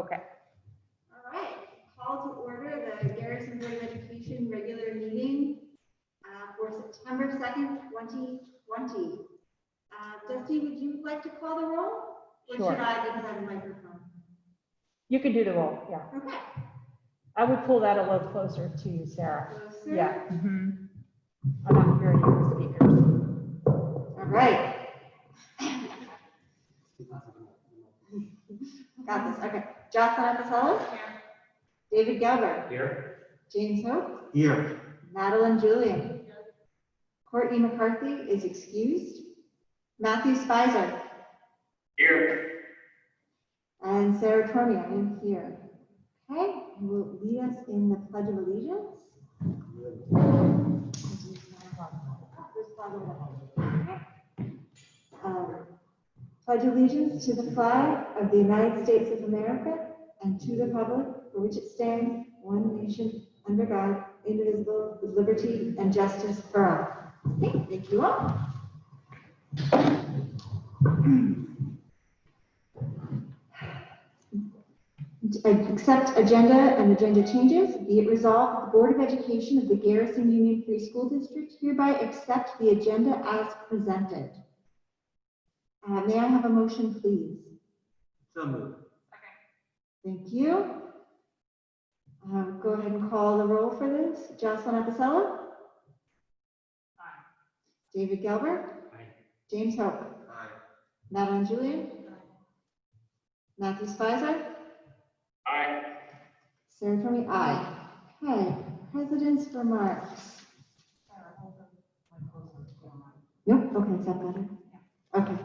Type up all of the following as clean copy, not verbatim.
Okay. All right. Call to order the Garrison Board of Education regular meeting for September 2nd, 2020. Dusty, would you like to call the roll? Or Sure. should I, because I have a microphone? You can do the roll, yeah. Okay. I would pull that a little closer to you, Sarah. Closer. Yeah. I'm not hearing you with speakers. All right. Got this. Okay. Jocelyn Epicella? Here. David Galbert? Here. James Hope? Here. Madeline Julian? Here. Courtney McCarthy is excused. Matthew Spicer? Here. And Sarah Tormey, I am here. Okay, and will lead us in the Pledge of Allegiance. Pledge allegiance to the flag of the United States of America and to the republic for which it stands, one nation, under God, indivisible, with liberty and justice for all. Okay, thank you all. Accept agenda and agenda changes. Be it resolved that the Board of Education of the Garrison Union Free School District hereby accept the agenda as presented. May I have a motion, please? So moved. Thank you. Go ahead and call the roll for this. Jocelyn Epicella? Aye. David Galbert? Aye. James Hope? Aye. Madeline Julian? Aye. Matthew Spicer? Aye. Sarah Tormey? Aye. Okay, President's remarks. Nope, okay, is that better? Okay,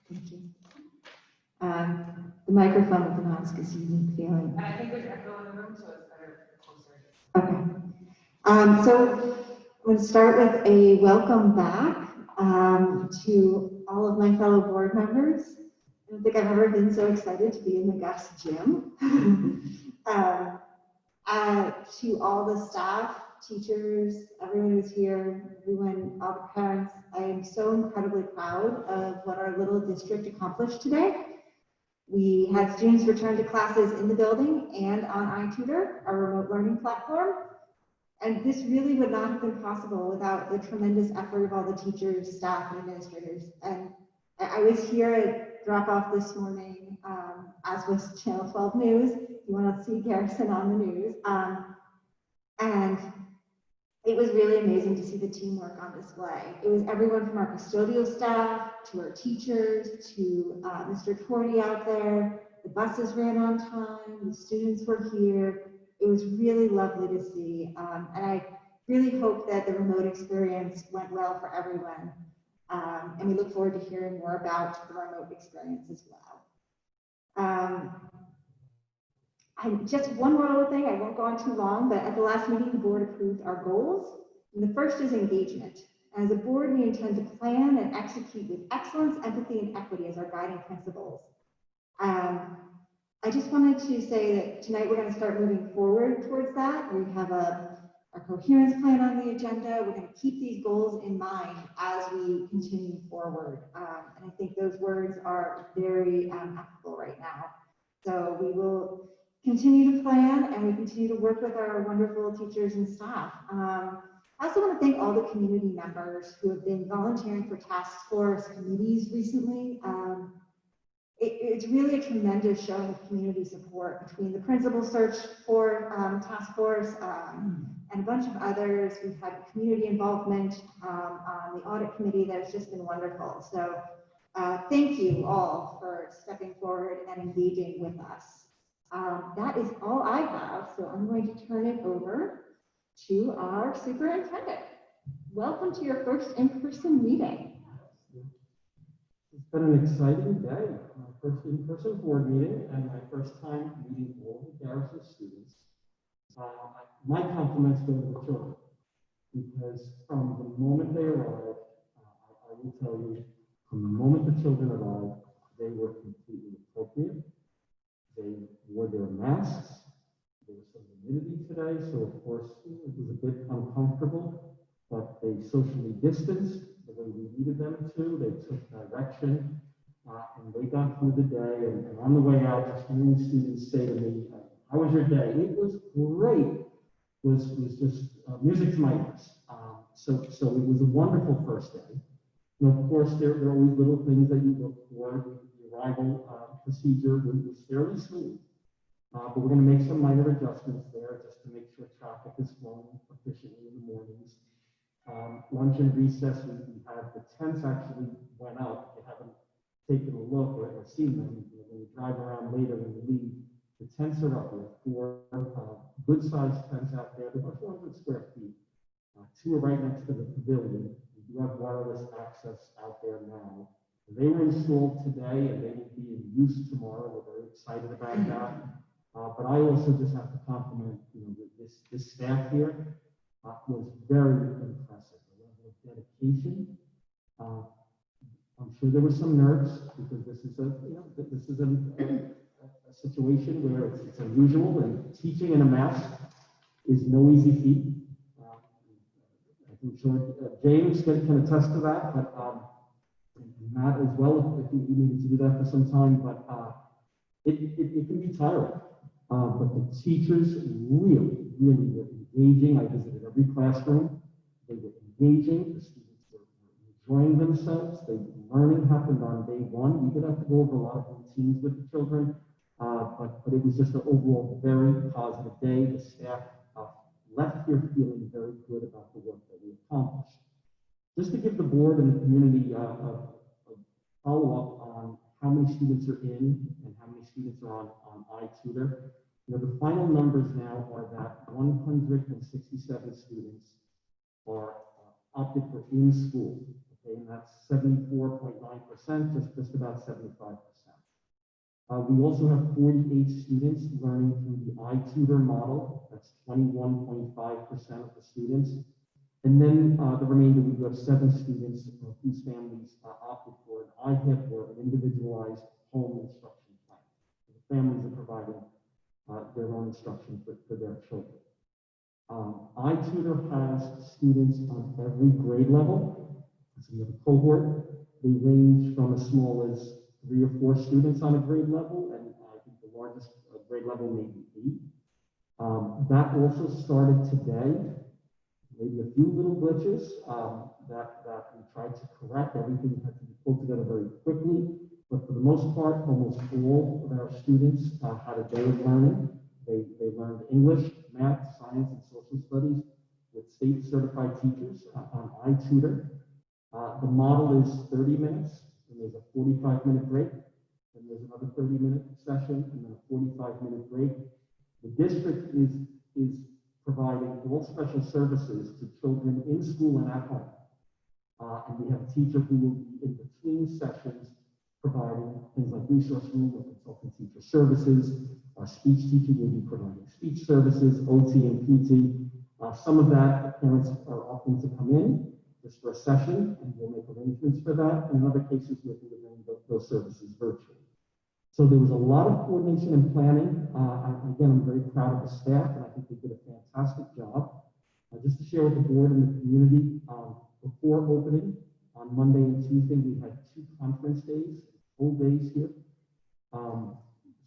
thank you. The microphone with the mask is a unique feeling. And I think there's echo in the room, so it's better closer. Okay. So I'm going to start with a welcome back to all of my fellow board members. I don't think I've ever been so excited to be in the Gus gym. To all the staff, teachers, everyone who's here, everyone, all the parents, I am so incredibly proud of what our little district accomplished today. We had students return to classes in the building and on iTutor, our remote learning platform. And this really would not have been possible without the tremendous effort of all the teachers, staff, and administrators. And I was here at drop off this morning, as was Channel 12 News. If you want to see Garrison on the news. And it was really amazing to see the teamwork on display. It was everyone from our custodial staff to our teachers to Mr. Torty out there. The buses ran on time. The students were here. It was really lovely to see. And I really hope that the remote experience went well for everyone. And we look forward to hearing more about the remote experience as well. Just one more little thing, I won't go on too long, but at the last meeting, the board approved our goals. And the first is engagement. As a board, we intend to plan and execute with excellence, empathy, and equity as our guiding principles. I just wanted to say that tonight we're going to start moving forward towards that. We have a coherence plan on the agenda. We're going to keep these goals in mind as we continue forward. And I think those words are very applicable right now. So we will continue to plan and we continue to work with our wonderful teachers and staff. I also want to thank all the community members who have been volunteering for task force committees recently. It's really a tremendous showing of community support between the principal search for task force and a bunch of others. We've had community involvement on the audit committee that has just been wonderful. So thank you all for stepping forward and engaging with us. That is all I have, so I'm going to turn it over to our superintendent. Welcome to your first in-person meeting. It's been an exciting day. My first in-person board meeting and my first time meeting all the Garrison students. My compliments go to the children because from the moment they arrived, I will tell you, from the moment the children arrived, they were completely appropriate. They wore their masks. There was some humidity today, so of course it was a bit uncomfortable, but they socially distanced the way we needed them to. They took direction. and they got through the day, and on the way out, just hearing students say to me, how was your day? It was great. Was just music to my ears. So it was a wonderful first day. And of course, there are always little things that you look for. The arrival procedure was fairly smooth. But we're going to make some minor adjustments there just to make sure traffic is flowing efficiently in the mornings. Lunch and recess, we have the tents actually went up. If you haven't taken a look or seen them, when you drive around later when you leave, the tents are up. We have 4 good-sized tents out there. They're about 400 square feet. 2 are right next to the pavilion. We do have wireless access out there now. They were installed today, and they will be in use tomorrow. We're very excited about that. But I also just have to compliment, this staff here was very impressive. The level of dedication. I'm sure there were some nerves because this is a situation where it's unusual, and teaching in a mask is no easy feat. I'm sure James can attest to that, but Matt as well, if you needed to do that for some time, but it can be tiring. But the teachers really were engaging. I visited every classroom. They were engaging. The students were enjoying themselves. The learning happened on day one. We did have to go over a lot of routines with the children, but it was just an overall very positive day. The staff left here feeling very good about the work that we accomplished. Just to give the board and the community a follow-up on how many students are in and how many students are on iTutor. The final numbers now are that 167 students are opted for in-school, okay, and that's 74.9%, just about 75%. We also have 48 students learning through the iTutor model. That's 21.5% of the students. And then the remainder, we do have 7 students whose families opted for an IHIP or an individualized home instruction plan. So the families are providing their own instruction for their children. iTutor has students on every grade level. So we have a cohort. They range from as small as 3 or 4 students on a grade level, and I think the largest grade level may be 8. That also started today. Maybe a few little glitches that we tried to correct. Everything had to be pulled together very quickly, but for the most part, almost all of our students had a day of learning. They learned English, math, science, and social studies with state certified teachers on iTutor. The model is 30 minutes, and there's a 45-minute break, and there's another 30-minute session, and then a 45-minute break. The district is providing all special services to children in school and at home. And we have a teacher who will be in between sessions providing things like resource room or consultant teacher services. Our speech teacher will be providing speech services, OT and PT. Some of that, parents are offering to come in just for a session, and we'll make arrangements for that. And in other cases, we're delivering those services virtually. So there was a lot of coordination and planning. Again, I'm very proud of the staff, and I think they did a fantastic job. Just to share with the board and the community, before opening on Monday and Tuesday, we had 2 conference days, full days here.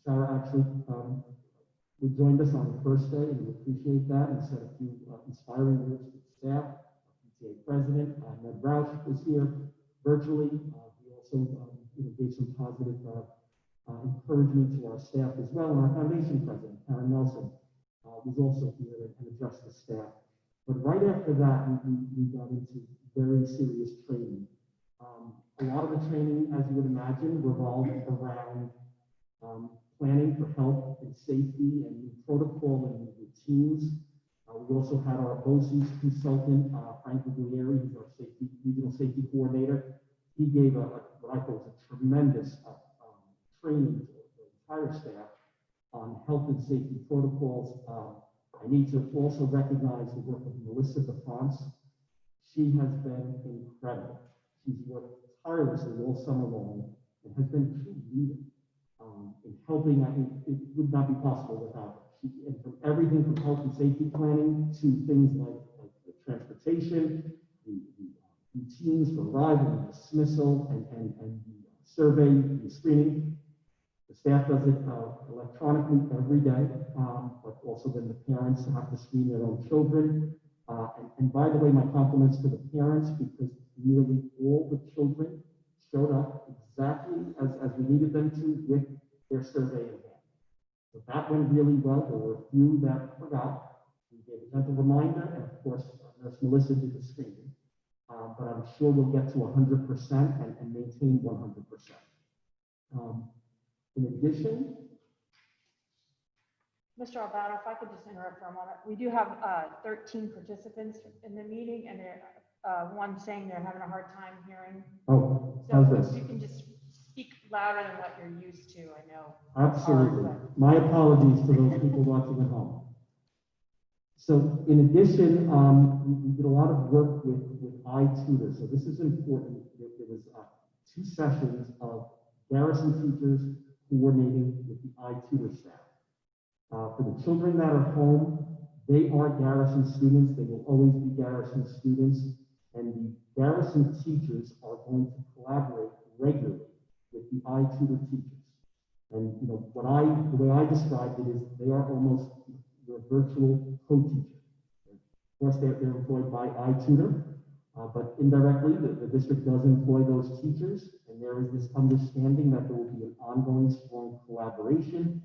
Sarah actually joined us on the first day, and we appreciate that, and said a few inspiring words to the staff. PTA president, Ned Roush, was here virtually. We also gave some positive encouragement to our staff as well. And our foundation president, Karen Nelson, was also here and addressed the staff. But right after that, we got into very serious training. A lot of the training, as you would imagine, revolved around planning for health and safety and new protocol and new routines. We also had our BOCES consultant, Frank Guglieri, who's our regional safety coordinator. He gave what I thought was a tremendous training to the entire staff on health and safety protocols. I need to also recognize the work of Melissa DeFrance. She has been incredible. She's worked tirelessly all summer long and has been a true leader in helping. It would not be possible without her. And from everything from health and safety planning to things like the transportation, the routines for arrival and dismissal, and the survey, the screening. The staff does it electronically every day, but also then the parents have to screen their own children. And by the way, my compliments to the parents, because nearly all the children showed up exactly as we needed them to with their survey in hand. So that went really well. There were a few that forgot. We gave a gentle reminder, and of course, Nurse Melissa did the screening. But I'm sure we'll get to 100% and maintain 100%. In addition, Mr. Albano, if I could just interrupt for a moment. We do have 13 participants in the meeting, and one saying they're having a hard time hearing. oh, So how's if this? you can just speak louder than what you're used to, I know. Absolutely. My apologies to those people watching at home. So in addition, we did a lot of work with iTutor. So this is important. There was 2 sessions of Garrison teachers coordinating with the iTutor staff. For the children that are home, they are Garrison students. They will always be Garrison students. And the Garrison teachers are going to collaborate regularly with the iTutor teachers. And the way I described it is they are almost your virtual co-teacher. Of course, they're employed by iTutor, but indirectly, the district does employ those teachers, and there is this understanding that there will be an ongoing strong collaboration,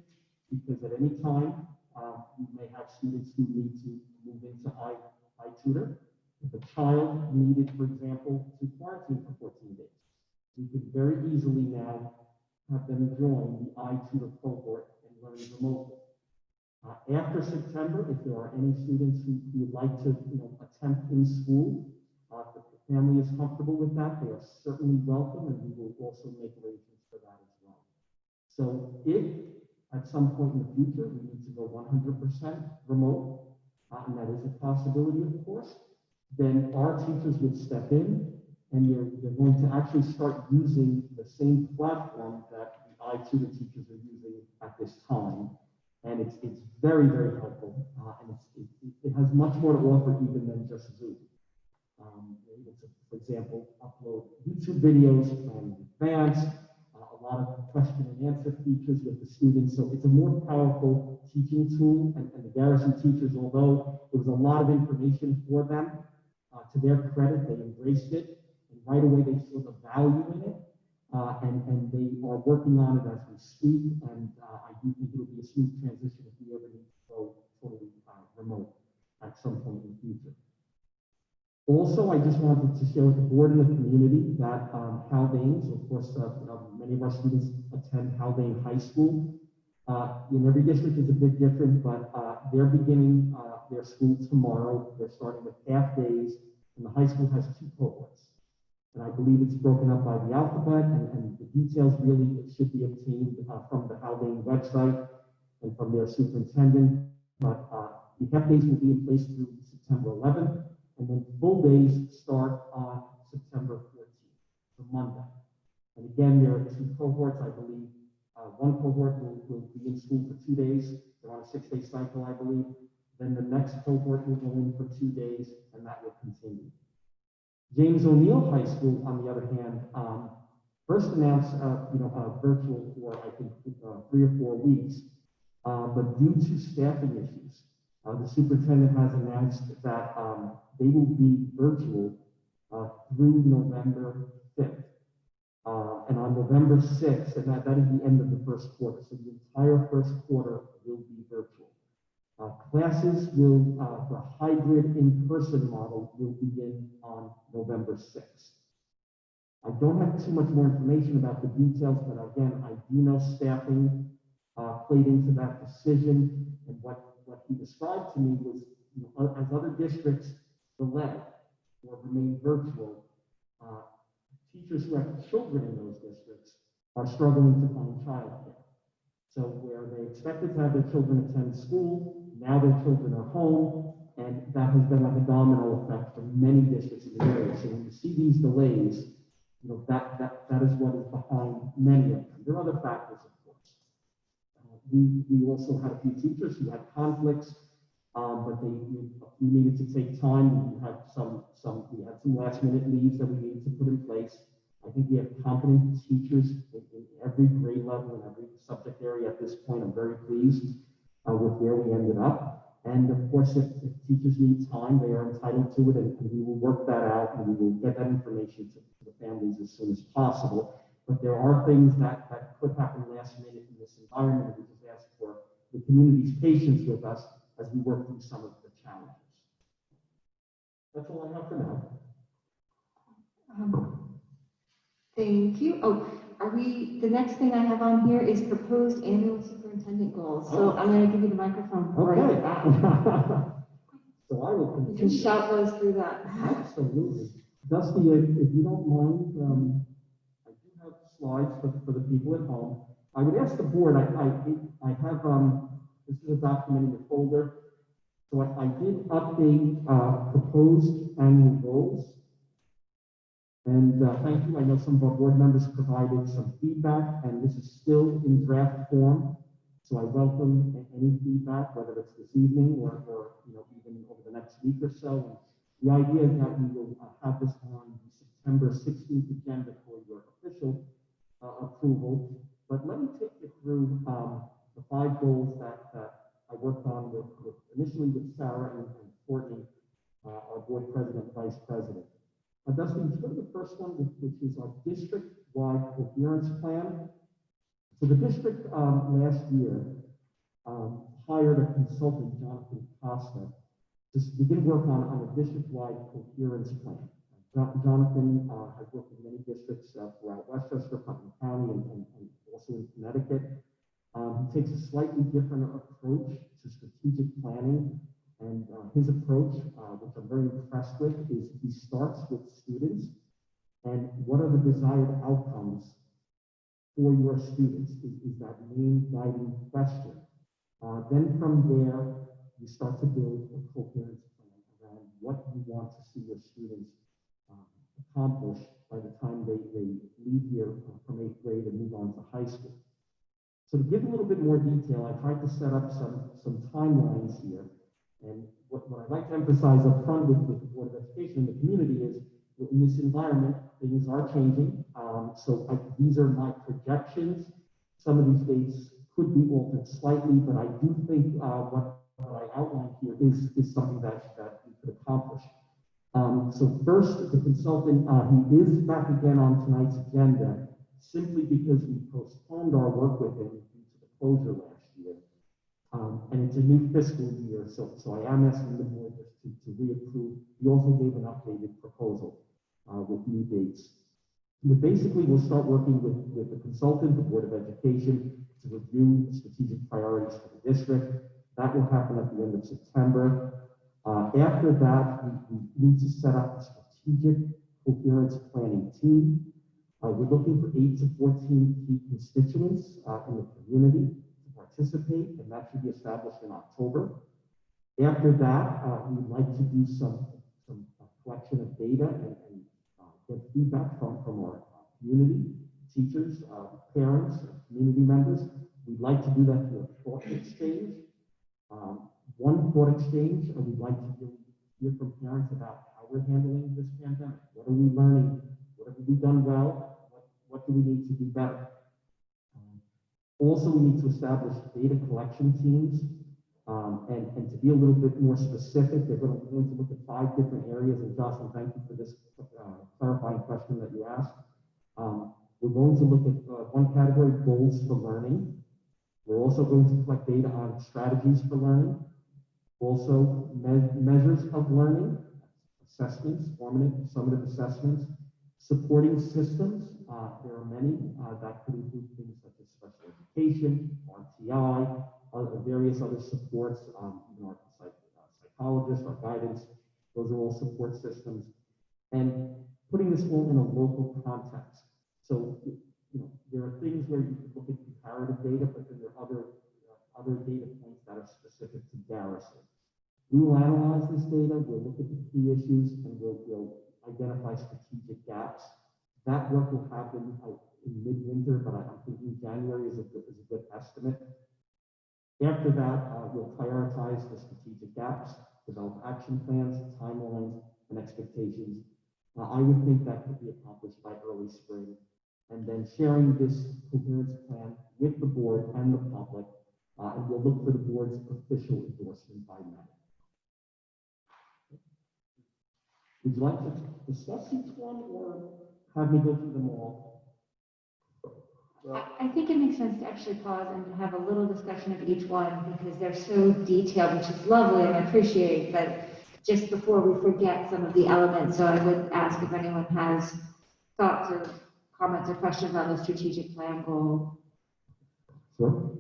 because at any time, you may have students who need to move into iTutor. If a child needed, for example, to quarantine for 14 days, we could very easily now have them join the iTutor cohort and learn remotely. After September, if there are any students who would like to attempt in school, if the family is comfortable with that, they are certainly welcome, and we will also make arrangements for that as well. So if at some point in the future we need to go 100% remote, and that is a possibility, of course, then our teachers would step in, and they're going to actually start using the same platform that the iTutor teachers are using at this time. And it's very, very helpful, and it has much more to offer even than just Zoom. You're able to, for example, upload YouTube videos in advance, a lot of question and answer features with the students. So it's a more powerful teaching tool, and the Garrison teachers, although it was a lot of information for them, to their credit, they embraced it, and right away they saw the value in it. And they are working on it as we speak, and I do think it'll be a smooth transition if we ever need to go totally remote at some point in the future. Also, I just wanted to share with the board and the community that Haldanes, of course, many of our students attend Haldane High School. In every district is a bit different, but they're beginning their school tomorrow. They're starting with half days, and the high school has 2 cohorts. And I believe it's broken up by the alphabet, and the details really should be obtained from the Haldane website and from their superintendent. But the half days will be in place through September 11th, and then full days start on September 14th, the Monday. And again, there are 2 cohorts, I believe. One cohort will be in school for 2 days. They're on a 6-day cycle, I believe. Then the next cohort will go in for 2 days, and that will continue. James O'Neill High School, on the other hand, first announced virtual for I think 3 or 4 weeks, but due to staffing issues, the superintendent has announced that they will be virtual through November 5th. And on November 6th, and that is the end of the first quarter, so the entire first quarter will be virtual. Classes will, for a hybrid in-person model, will begin on November 6th. I don't have too much more information about the details, but again, I do know staffing played into that decision, and what he described to me was, as other districts delay or remain virtual, teachers who have children in those districts are struggling to find childcare. So where they expected to have their children attend school, now their children are home, and that has been like a domino effect for many districts in the area. So when you see these delays, that is what is behind many of them. There are other factors, of course. We also had a few teachers who had conflicts, but we needed to take time. We had some last minute leaves that we needed to put in place. I think we have competent teachers in every grade level and every subject area at this point. I'm very pleased with where we ended up. And of course, if teachers need time, they are entitled to it, and we will work that out, and we will get that information to the families as soon as possible. But there are things that could happen last minute in this environment, and we just ask for the community's patience with us as we work through some of the challenges. That's all I have for now. Thank you. Oh, the next thing I have on here is proposed annual superintendent goals. So I'm going to give you the microphone right back. So I will You continue. can shout those through that. Absolutely. Dusty, if you don't mind, I do have slides for the people at home. I would ask the board, I have, this is a document in your folder. So I did update proposed annual goals. And thank you. I know some of our board members provided some feedback, and this is still in draft form. So I welcome any feedback, whether it's this evening or even over the next week or so. And the idea is that we will have this on the September 16th agenda for your official approval. But let me take you through the 5 goals that I worked on initially with Sarah and Courtney, our board president and vice president. Dustin, let's go to the first one, which is our district-wide coherence plan. So the district last year hired a consultant, Jonathan Costa, to begin work on a district-wide coherence plan. Jonathan has worked with many districts throughout Westchester, Putnam County, and also in Connecticut. He takes a slightly different approach to strategic planning. And his approach, which I'm very impressed with, is he starts with students and what are the desired outcomes for your students is that main guiding question. Then from there, you start to build a coherence plan around what you want to see your students accomplish by the time they leave here from 8th grade and move on to high school. So to give a little bit more detail, I tried to set up some timelines here. And what I'd like to emphasize up front with the Board of Education and the community is in this environment, things are changing. These are my projections. Some of these dates could be altered slightly, but I do think what I outlined here is something that we could accomplish. So first, the consultant, he is back again on tonight's agenda simply because we postponed our work with him due to the closure last year. And it's a new fiscal year, so I am asking the board to reapprove. He also gave an updated proposal with new dates. But basically, we'll start working with the consultant, the Board of Education, to review strategic priorities for the district. That will happen at the end of September. After that, we need to set up a strategic coherence planning team. We're looking for 8 to 14 key constituents in the community participate, and that should be established in October. After that, we'd like to do some collection of data and get feedback from our community, teachers, parents, community members. We'd like to do that through a thought exchange. One thought exchange, and we'd like to hear from parents about how we're handling this pandemic. What are we learning? What have we done well? What do we need to do better? Also, we need to establish data collection teams, and to be a little bit more specific, they're going to look at 5 different areas. And Jocelyn, thank you for this clarifying question that you asked. We're going to look at one category, goals for learning. We're also going to collect data on strategies for learning. Also, measures of learning, assessments, formative, summative assessments, supporting systems. There are many that could include things such as special education, RTI, various other supports, even our psychologists, our guidance. Those are all support systems. And putting this all in a local context. So, there are things where you can look at comparative data, but then there are other data points that are specific to Garrison. We will analyze this data, we'll look at the key issues, and we'll identify strategic gaps. That work will happen in midwinter, but I'm thinking January is a good estimate. After that, we'll prioritize the strategic gaps, develop action plans, timelines, and expectations I would think that could be accomplished by early spring. And then sharing this coherence plan with the board and the public, and we'll look for the board's official endorsement by May. Would you like to discuss each one or have me go through them all? I think it makes sense to actually pause and have a little discussion of each one because they're so detailed, which is lovely, and I appreciate that just before we forget some of the elements. So I would ask if anyone has thoughts or comments or questions on the strategic plan goal. Sure.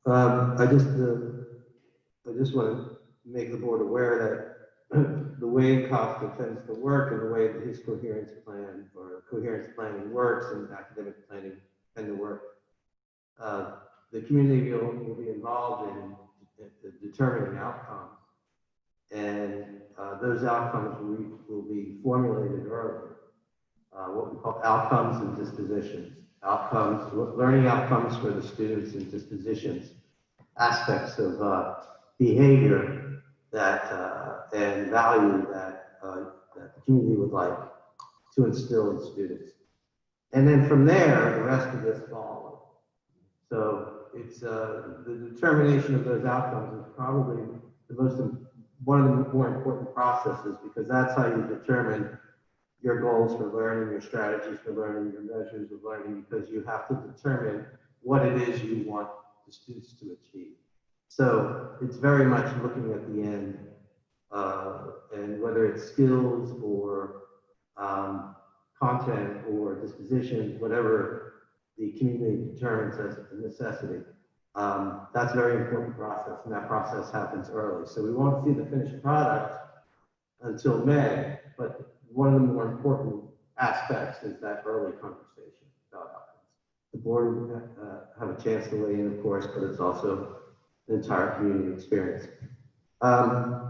I just want to make the board aware that the way Kafka tends to work and the way that his coherence plan or coherence planning works and academic planning tend to work, the community will be involved in determining outcomes, and those outcomes will be formulated early. What we call outcomes and dispositions. Outcomes, learning outcomes for the students and dispositions, aspects of behavior that and value that the community would like to instill in students. And then from there, the rest of this follows. So it's the determination of those outcomes is probably one of the more important processes, because that's how you determine your goals for learning, your strategies for learning, your measures of learning, because you have to determine what it is you want the students to achieve. So it's very much looking at the end, and whether it's skills or content or disposition, whatever the community determines as a necessity. That's a very important process, and that process happens early. So we won't see the finished product until May, but one of the more important aspects is that early conversation about outcomes. The board will have a chance to weigh in, of course, but it's also an entire community experience. I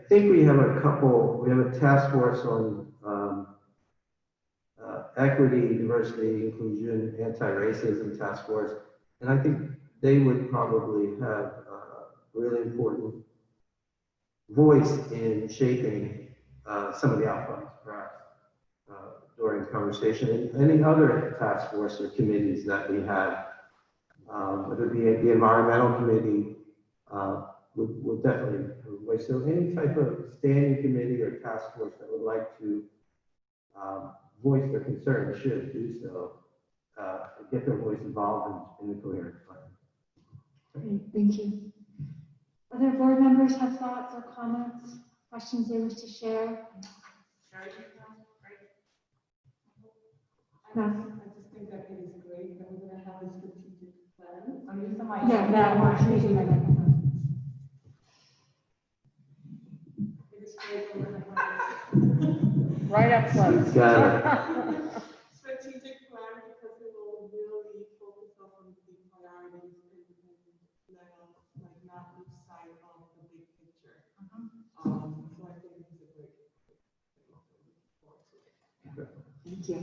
think we have a task force on equity, diversity, inclusion, anti-racism task force, and I think they would probably have a really important voice in shaping some of the outcomes, perhaps, during the conversation. And any other task force or committees that we have, whether it be the environmental committee, would definitely have a voice. So any type of standing committee or task force that would like to voice their concern should do so, get their voice involved in the coherence plan. Great, thank you. Other board members have thoughts or comments, questions they wish to share? No. I just think that it is great that we're going to have a strategic plan. I'm using my, Using my microphone. It is great that we're going to have right up close. Got a strategic plan because it will really focus on the priorities and like not lose sight of the big picture. So I think it's a great Thank you.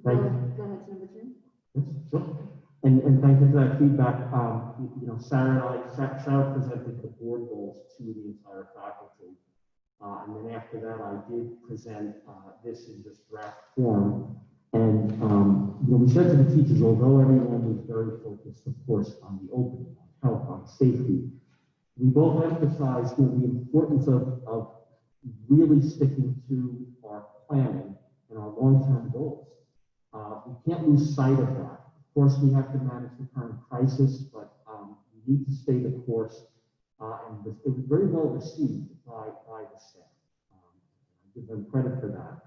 Thank you. Go ahead to number 2. Yes, sure. And thank you for that feedback. Sarah presented the board goals to the entire faculty. And then after that, I did present this in this draft form. And we said to the teachers, although everyone was very focused, of course, on the opening, on health, on safety, we both emphasized the importance of really sticking to our planning and our long-term goals. We can't lose sight of that. Of course, we have to manage the current crisis, but we need to stay the course. And it was very well received by the staff. I give them credit for that.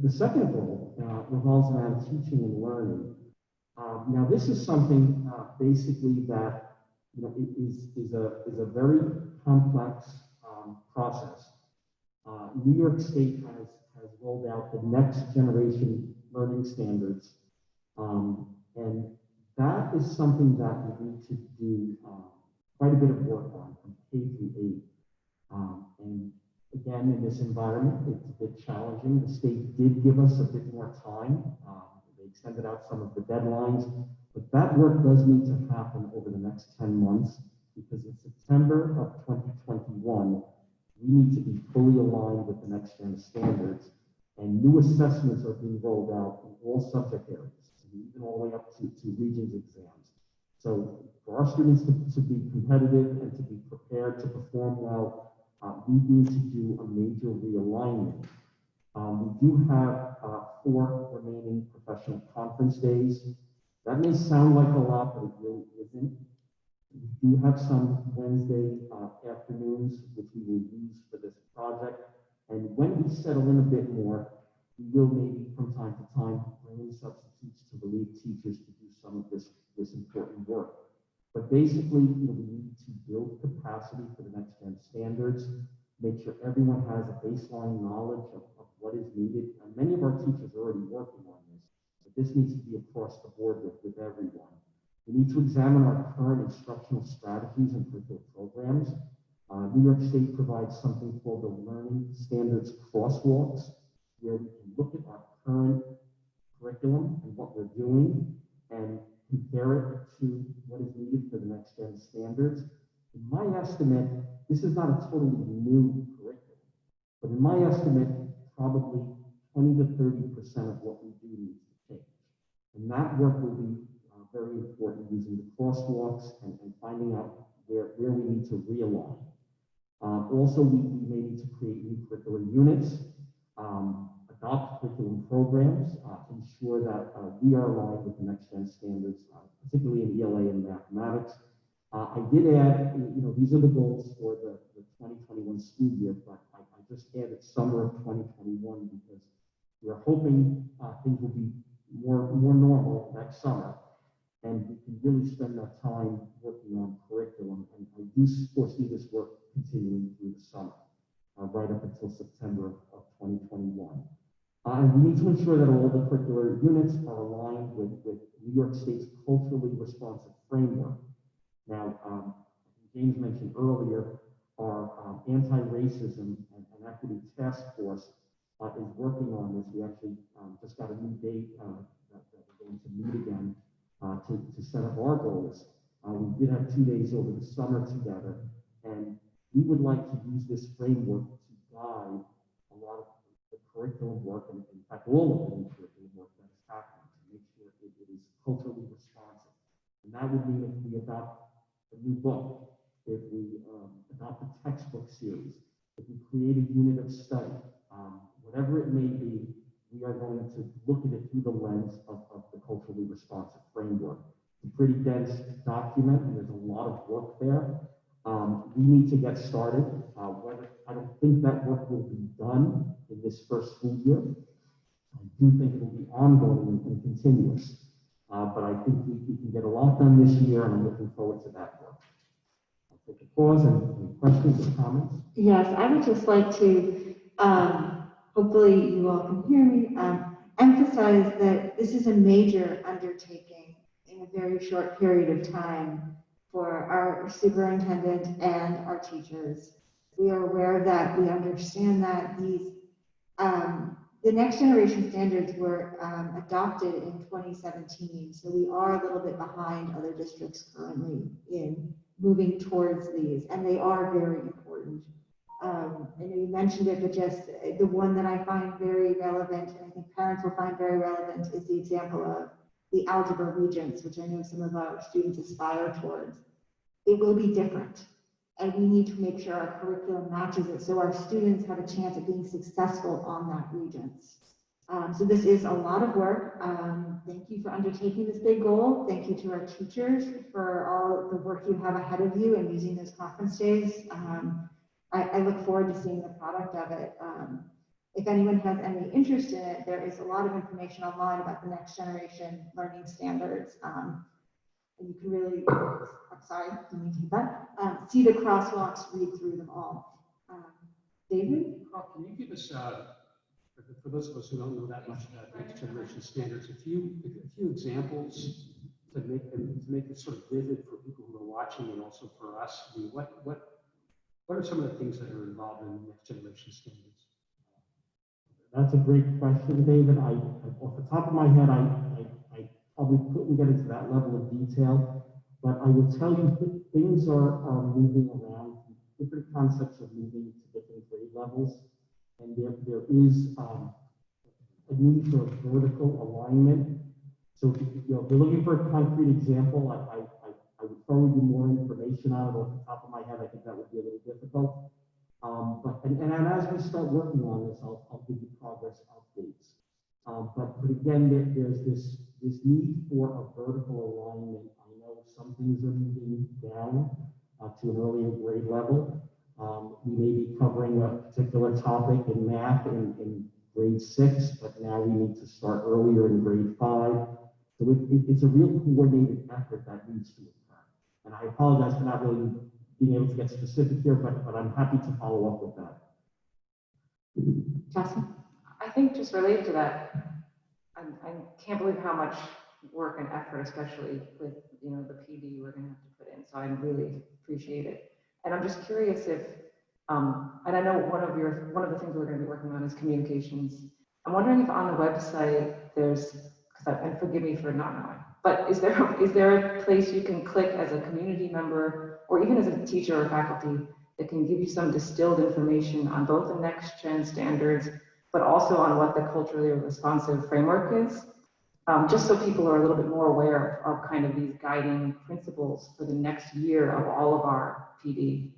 The second goal revolves around teaching and learning. Now, this is something basically that is a very complex process. New York State has rolled out the next generation learning standards, and that is something that we need to do quite a bit of work on from K through 8. And again, in this environment, it's a bit challenging. The state did give us a bit more time. They extended out some of the deadlines, but that work does need to happen over the next 10 months, because in September of 2021, we need to be fully aligned with the next gen standards, and new assessments are being rolled out in all subject areas, even all the way up to Regents exams. So for our students to be competitive and to be prepared to perform well, we need to do a major realignment. We do have 4 remaining professional conference days. That may sound like a lot, but it really isn't. We do have some Wednesday afternoons, which we will use for this project. And when we settle in a bit more, we will maybe from time to time bring in substitutes to relieve teachers to do some of this important work. But basically, we need to build capacity for the next gen standards, make sure everyone has a baseline knowledge of what is needed. And many of our teachers are already working on this, but this needs to be across the board with everyone. We need to examine our current instructional strategies and curricular programs. New York State provides something called the Learning Standards Crosswalks, where we can look at our current curriculum and what we're doing and compare it to what is needed for the next gen standards. In my estimate, this is not a totally new curriculum, but in my estimate, probably 20 to 30% of what we do needs to change. And that work will be very important, using the crosswalks and finding out where we need to realign. Also, we may need to create new curricular units, adopt curriculum programs, ensure that we are aligned with the next gen standards, particularly in ELA and mathematics. I did add, these are the goals for the 2021 school year, but I just added summer of 2021 because we are hoping things will be more normal next summer, and we can really spend that time working on curriculum. And I do foresee this work continuing through the summer, right up until September of 2021. And we need to ensure that all the curricular units are aligned with New York State's culturally responsive framework. Now, James mentioned earlier, our anti-racism and equity task force is working on this. We actually just got a new date that we're going to meet again to set up our goals. We did have 2 days over the summer together, and we would like to use this framework to guide a lot of the curriculum work, and in fact, all of the curriculum work that is happening to make sure it is culturally responsive. And that would mean if we adopt a new book, if we adopt a textbook series, if we create a unit of study, whatever it may be, we are going to look at it through the lens of the culturally responsive framework. It's a pretty dense document, and there's a lot of work there. We need to get started. I don't think that work will be done in this first school year. I do think it will be ongoing and continuous. But I think we can get a lot done this year, and I'm looking forward to that work. I'll take a pause and any questions or comments. Yes, I would just like to, hopefully you all can hear me, emphasize that this is a major undertaking in a very short period of time for our superintendent and our teachers. We are aware of that. We understand that the next generation standards were adopted in 2017, so we are a little bit behind other districts currently in moving towards these, and they are very important. I know you mentioned it, but just the one that I find very relevant, and I think parents will find very relevant, is the example of the algebra regents, which I know some of our students aspire towards. It will be different, and we need to make sure our curriculum matches it so our students have a chance at being successful on that regents. So this is a lot of work. Thank you for undertaking this big goal. Thank you to our teachers for all the work you have ahead of you and using those conference days. I look forward to seeing the product of it. If anyone has any interest in it, there is a lot of information online about the next generation learning standards. And you can really, I'm sorry, didn't mean to do that. See the crosswalks, read through them all. David? Carl, can you give us, for those of us who don't know that much about next generation standards, a few examples to make it sort of vivid for people who are watching and also for us? I mean, what are some of the things that are involved in the next generation standards? That's a great question, David. Off the top of my head, I probably couldn't get into that level of detail, but I will tell you that things are moving around. Different concepts are moving to different levels. And there is a need for vertical alignment. So if you're looking for a concrete example, I would forward you more information on it off the top of my head. I think that would be a little difficult. And as we start working on this, I'll give you progress updates. But again, there's this need for a vertical alignment. I know some things are moving down to an earlier grade level. We may be covering a particular topic in math in grade 6, but now we need to start earlier in grade 5. So it's a real coordinated effort that needs to occur. And I apologize for not really being able to get specific here, but I'm happy to follow up with that. Jocelyn? I think just related to that, I can't believe how much work and effort, especially with the PD we're going to have to put in. So I really appreciate it. And I'm just curious if, and I know one of the things we're going to be working on is communications. I'm wondering if on the website there's, and forgive me for not knowing, but is there a place you can click as a community member or even as a teacher or faculty that can give you some distilled information on both the next gen standards, but also on what the culturally responsive framework is, just so people are a little bit more aware of kind of these guiding principles for the next year of all of our PD.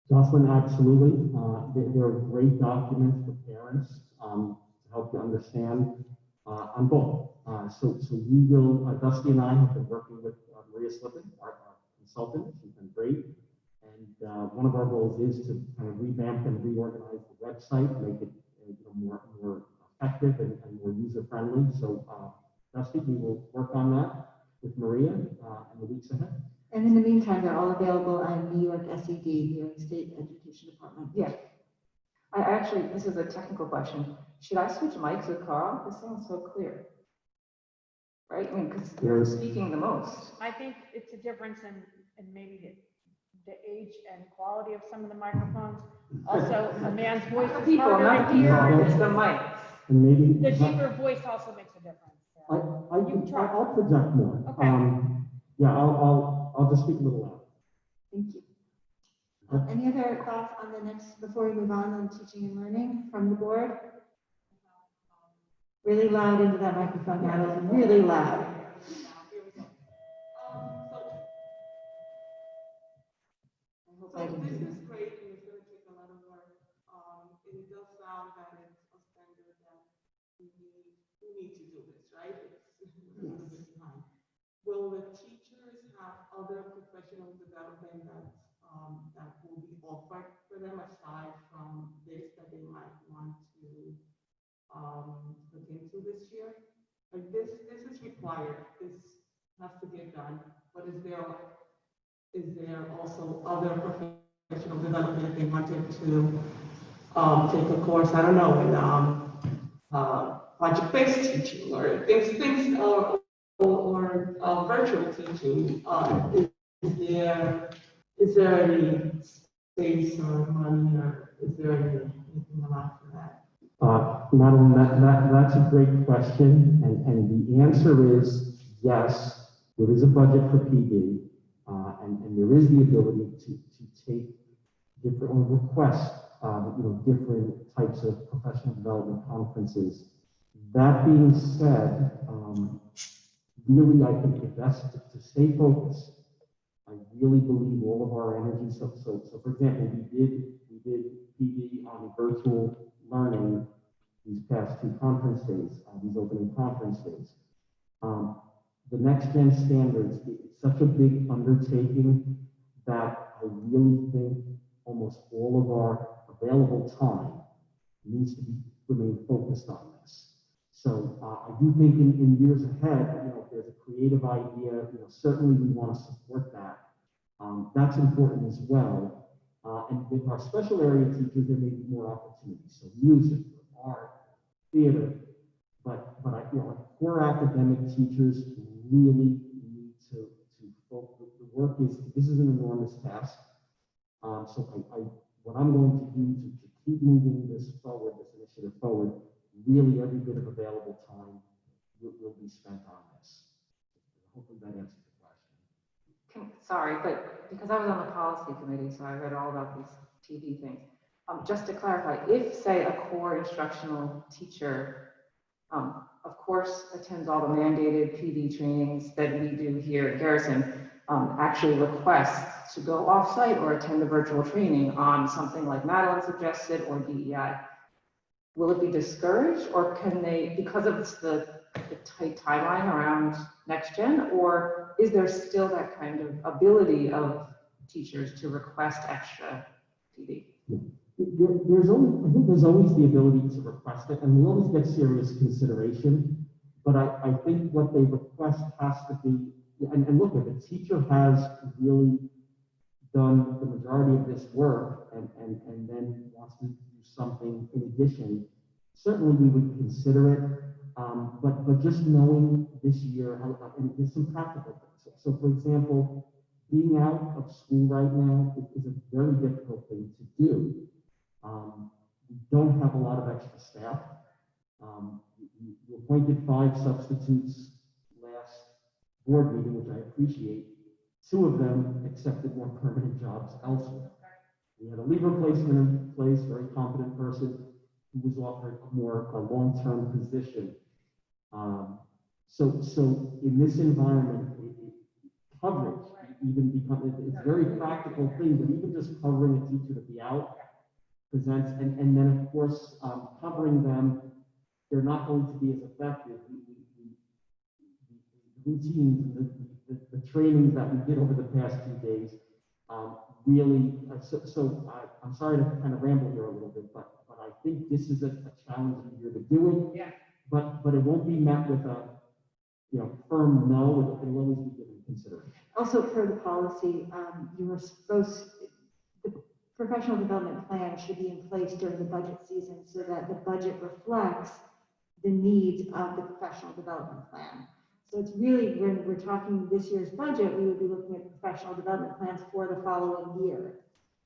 Jocelyn, absolutely. There are great documents for parents to help you understand on both. So we will, Dusty and I have been working with Maria Slippin, our consultant. She's been great. And one of our goals is to kind of revamp and reorganize the website, make it more effective and more user-friendly. So Dusty, we will work on that with Maria in the weeks ahead. And in the meantime, they're all available on New York SED, New York State Education Department. Yeah. I actually, this is a technical question. Should I switch mics with Carl? This sounds so clear. Right? I mean, because you're speaking the most. I think it's a difference in maybe the age and quality of some of the microphones. Also, a man's voice is People, harder not to the hear. people, it's the mics. And maybe The deeper voice also makes a difference. I'll project more. Okay. Yeah, I'll just speak a little louder. Thank you. Any other thoughts on the next, before we move on teaching and learning from the board? Really loud into that microphone, Madeline, really loud. So this is great, and it's going to take a lot of work. And it does sound that it's a standard that we need to do this, right? It's time. Will the teachers have other professional development that will be offered for them aside from this that they might want to look into this year? Like this is required. This has to get done. But is there also other professional development they wanted to take a course? I don't know, in project-based teaching or things or virtual teaching. Is there any space or money, or is there anything allowed for that? Madeline, that's a great question, and the answer is yes. There is a budget for PD, and there is the ability to take different or request different types of professional development conferences. That being said, really, I think the best to stay focused. I really believe all of our energy. So for example, we did PD on virtual learning these past 2 conference days, these opening conference days. The next gen standards, it's such a big undertaking that I really think almost all of our available time needs to remain focused on this. So I do think in years ahead, if there's a creative idea, certainly we want to support that. That's important as well. And with our special area teachers, there may be more opportunities. So music, art, theater, but core academic teachers really need to focus. The work this is an enormous task. So what I'm going to do to keep moving this forward, this initiative forward, really every bit of available time will be spent on this. Hopefully that answers the question. Sorry, but because I was on the policy committee, so I read all about these TV things. Just to clarify, if, say, a core instructional teacher, of course, attends all the mandated PD trainings that we do here at Garrison, actually requests to go off-site or attend a virtual training on something like Madeline suggested or DEI, will it be discouraged, or can they, because of the tight timeline around next gen, or is there still that kind of ability of teachers to request extra PD? I think there's always the ability to request it, and we always get serious consideration. But I think what they request has to be, and look, if a teacher has really done the majority of this work and then wants to do something in addition, certainly we would consider it. But just knowing this year, and there's some practical things. So for example, being out of school right now is a very difficult thing to do. We don't have a lot of extra staff. We appointed 5 substitutes last board meeting, which I appreciate. 2 of them accepted more permanent jobs elsewhere. We had a leave replacement in place, very competent person who was offered a long-term position. So in this environment, coverage even becomes, it's a very practical thing, but even just covering a teacher to be out presents, and then of course, covering them, they're not going to be as effective. The routines, the trainings that we did over the past 2 days, really, I'm sorry to kind of ramble here a little bit, but I think this is a challenging year to do it. Yeah. But it won't be met with a firm no. It'll always be given consideration. Also, per the policy, the professional development plan should be in place during the budget season so that the budget reflects the needs of the professional development plan. So it's really, when we're talking this year's budget, we would be looking at professional development plans for the following year.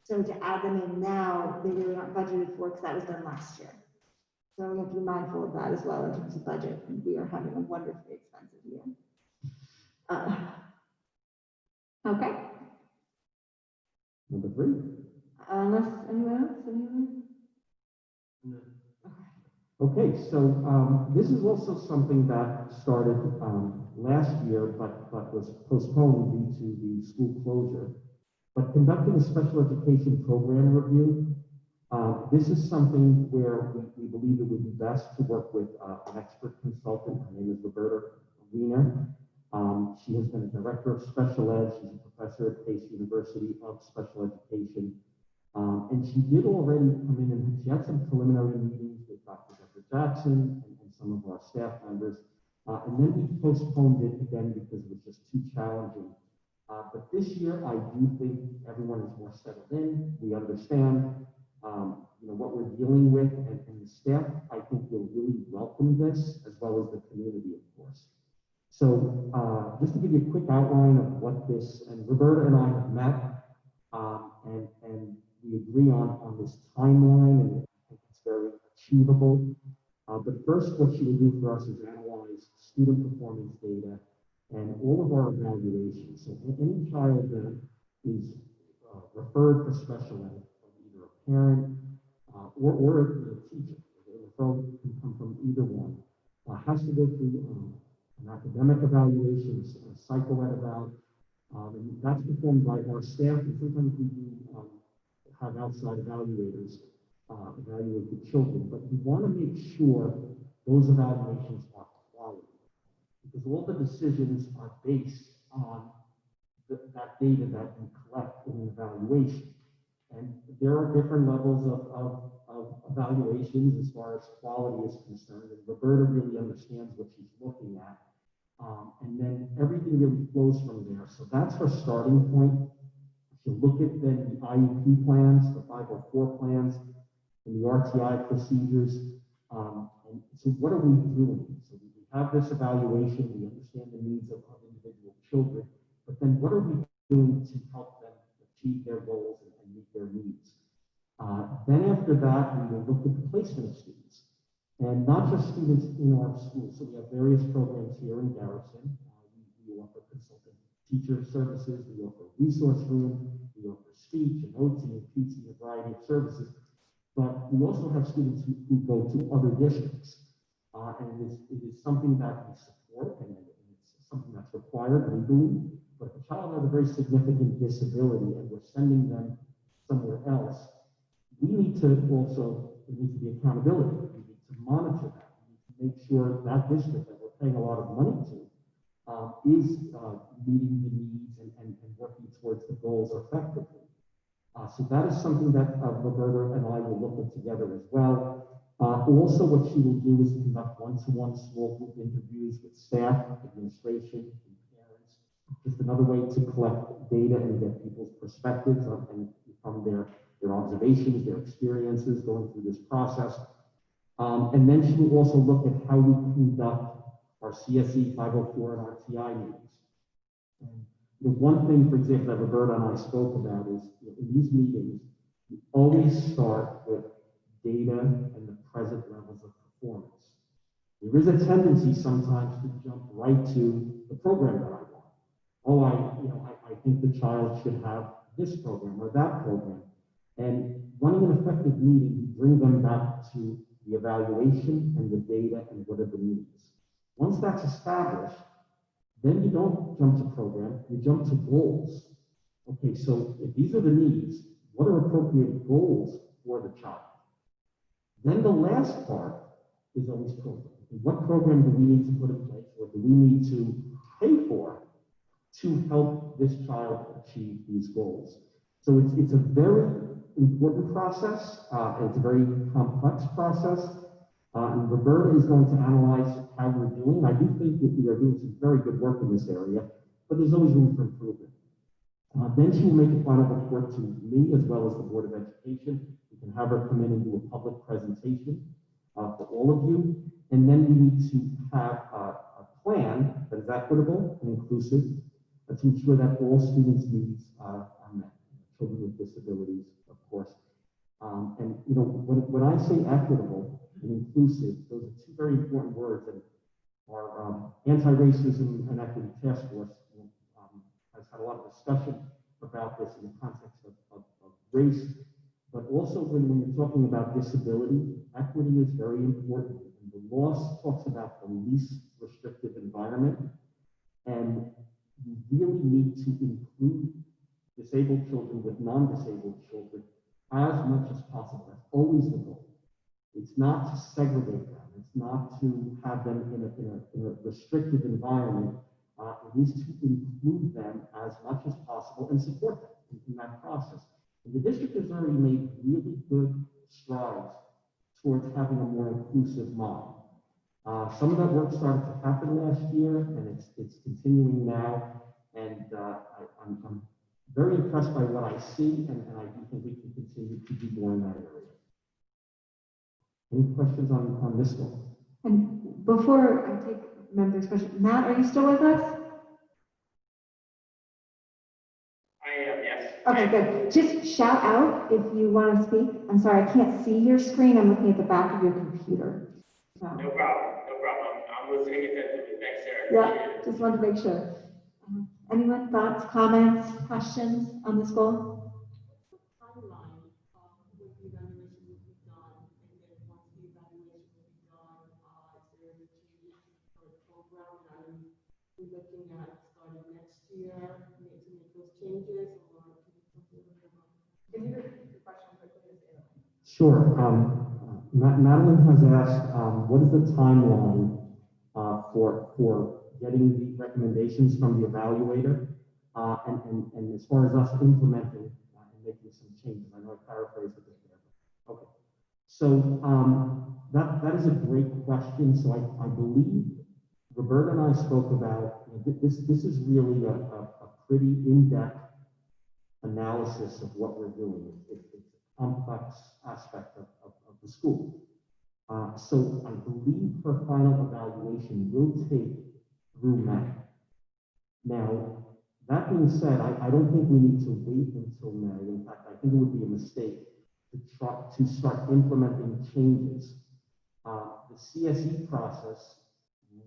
So to add them in now, they really aren't budgeted for because that was done last year. So we have to be mindful of that as well in terms of budget. And we are having a wonderfully expensive year. Okay. Number 3. Unless anyone else, No. Okay, so this is also something that started last year, but was postponed due to the school closure. But conducting a special education program review, this is something where we believe it would be best to work with an expert consultant. Her name is Roberta Wiener. She has been a director of special ed. She's a professor at Pace University of Special Education. And she did already come in, and she had some preliminary meetings with Dr. Jackson and some of our staff members. And then we postponed it again because it was just too challenging. But this year, I do think everyone is more settled in. We understand what we're dealing with, and the staff, I think, will really welcome this, as well as the community, of course. So just to give you a quick outline of what this, and Roberta and I have met, and we agree on this timeline, and I think it's very achievable. But first, what she will do for us is analyze student performance data and all of our evaluations. So any child that is referred for special ed from either a parent or a teacher, the referral can come from either one, has to go through an academic evaluation, a psycho-ed eval, and that's performed by our staff, and sometimes we do have outside evaluators evaluate the children, but we want to make sure those evaluations are quality, because all the decisions are based on that data that we collect in an evaluation. And there are different levels of evaluations as far as quality is concerned, and Roberta really understands what she's looking at. And then everything really flows from there. So that's her starting point. She'll look at then the IEP plans, the 504 plans, and the RTI procedures. And so what are we doing? So we have this evaluation, we understand the needs of individual children, but then what are we doing to help them achieve their goals and meet their needs? Then after that, we will look at the placement of students, and not just students in our schools. So we have various programs here in Garrison. We offer consultant teacher services, we offer resource room, we offer speech and OT and PT, a variety of services. But we also have students who go to other districts. And it is something that we support, and it's something that's required legally. But if a child has a very significant disability and we're sending them somewhere else, we need to also, there needs to be accountability. We need to monitor that. We need to make sure that district that we're paying a lot of money to is meeting the needs and working towards the goals effectively. So that is something that Roberta and I will look at together as well. Also, what she will do is conduct one-to-one small group interviews with staff, administration, and parents. Just another way to collect data and get people's perspectives and from their observations, their experiences going through this process. And then she will also look at how we conduct our CSE 504 and RTI meetings. And the one thing, for example, that Roberta and I spoke about is in these meetings, we always start with data and the present levels of performance. There is a tendency sometimes to jump right to the program that I want. Oh, I think the child should have this program or that program. And running an effective meeting, you bring them back to the evaluation and the data and what are the needs. Once that's established, then you don't jump to program, you jump to goals. Okay, so if these are the needs, what are appropriate goals for the child? Then the last part is always program. What program do we need to put in place, or do we need to pay for to help this child achieve these goals? So it's a very important process, and it's a very complex process. And Roberta is going to analyze how we're doing. I do think that we are doing some very good work in this area, but there's always room for improvement. Then she will make a final report to me as well as the Board of Education. We can have her come in and do a public presentation for all of you. And then we need to have a plan that is equitable and inclusive to ensure that all students' needs are met. Children with disabilities, of course. And when I say equitable and inclusive, those are two very important words. And our Anti-Racism and Equity Task Force has had a lot of discussion about this in the context of race, but also when you're talking about disability, equity is very important. And the law talks about the least restrictive environment, and you really need to include disabled children with non-disabled children as much as possible. That's always the goal. It's not to segregate them. It's not to have them in a restrictive environment. It is to include them as much as possible and support them in that process. And the district has already made really good strides towards having a more inclusive model. Some of that work started to happen last year, and it's continuing now. And I'm very impressed by what I see, and I do think we can continue to do more in that area. Any questions on this one? And before I take members' questions, Matt, are you still with us? I am, yes. Okay, good. Just shout out if you want to speak. I'm sorry, I can't see your screen. I'm looking at the back of your computer. So. No problem, no problem. I'm listening attentively. Thanks, Sarah. Yeah, just wanted to make sure. Anyone, thoughts, comments, questions on this goal? Timeline of when the evaluation will be done, and then once the evaluation will be done, is there any changes to the current program? And are we looking at starting next year to make those changes, or can you talk a little bit about? Can you repeat the question quickly? Sure. Madeline has asked, what is the timeline for getting the recommendations from the evaluator, and as far as us implementing and making some changes? I know I paraphrased a bit there. Okay. So that is a great question. So I believe Roberta and I spoke about this. This is really a pretty in-depth analysis of what we're doing. It's a complex aspect of the school. So I believe her final evaluation will take through May. Now, that being said, I don't think we need to wait until May. In fact, I think it would be a mistake to start implementing changes. The CSE process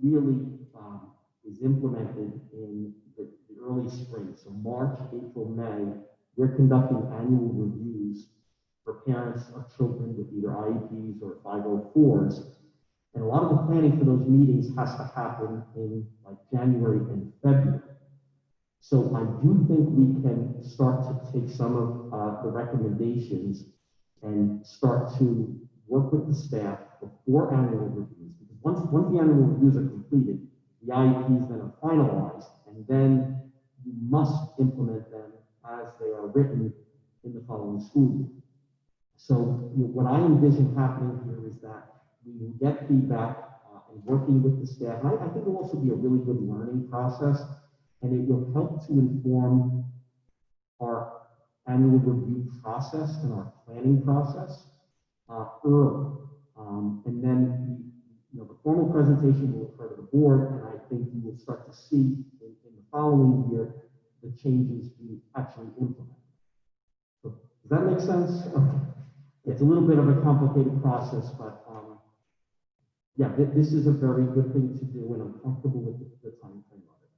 really is implemented in the early spring. So March, April, May, we're conducting annual reviews for for parents of children with either IEPs or 504s. And a lot of the planning for those meetings has to happen in like January and February. So I do think we can start to take some of the recommendations and start to work with the staff before annual reviews. Because once the annual reviews are completed, the IEPs then are finalized, and then you must implement them as they are written in the following school year. So what I envision happening here is that we will get feedback and working with the staff. And I think it will also be a really good learning process, and it will help to inform our annual review process and our planning process early. And then the formal presentation will refer to the board, and I think you will start to see in the following year the changes we actually implement. So, does that make sense? Okay. It's a little bit of a complicated process, but yeah, this is a very good thing to do, and I'm comfortable with the time frame of it.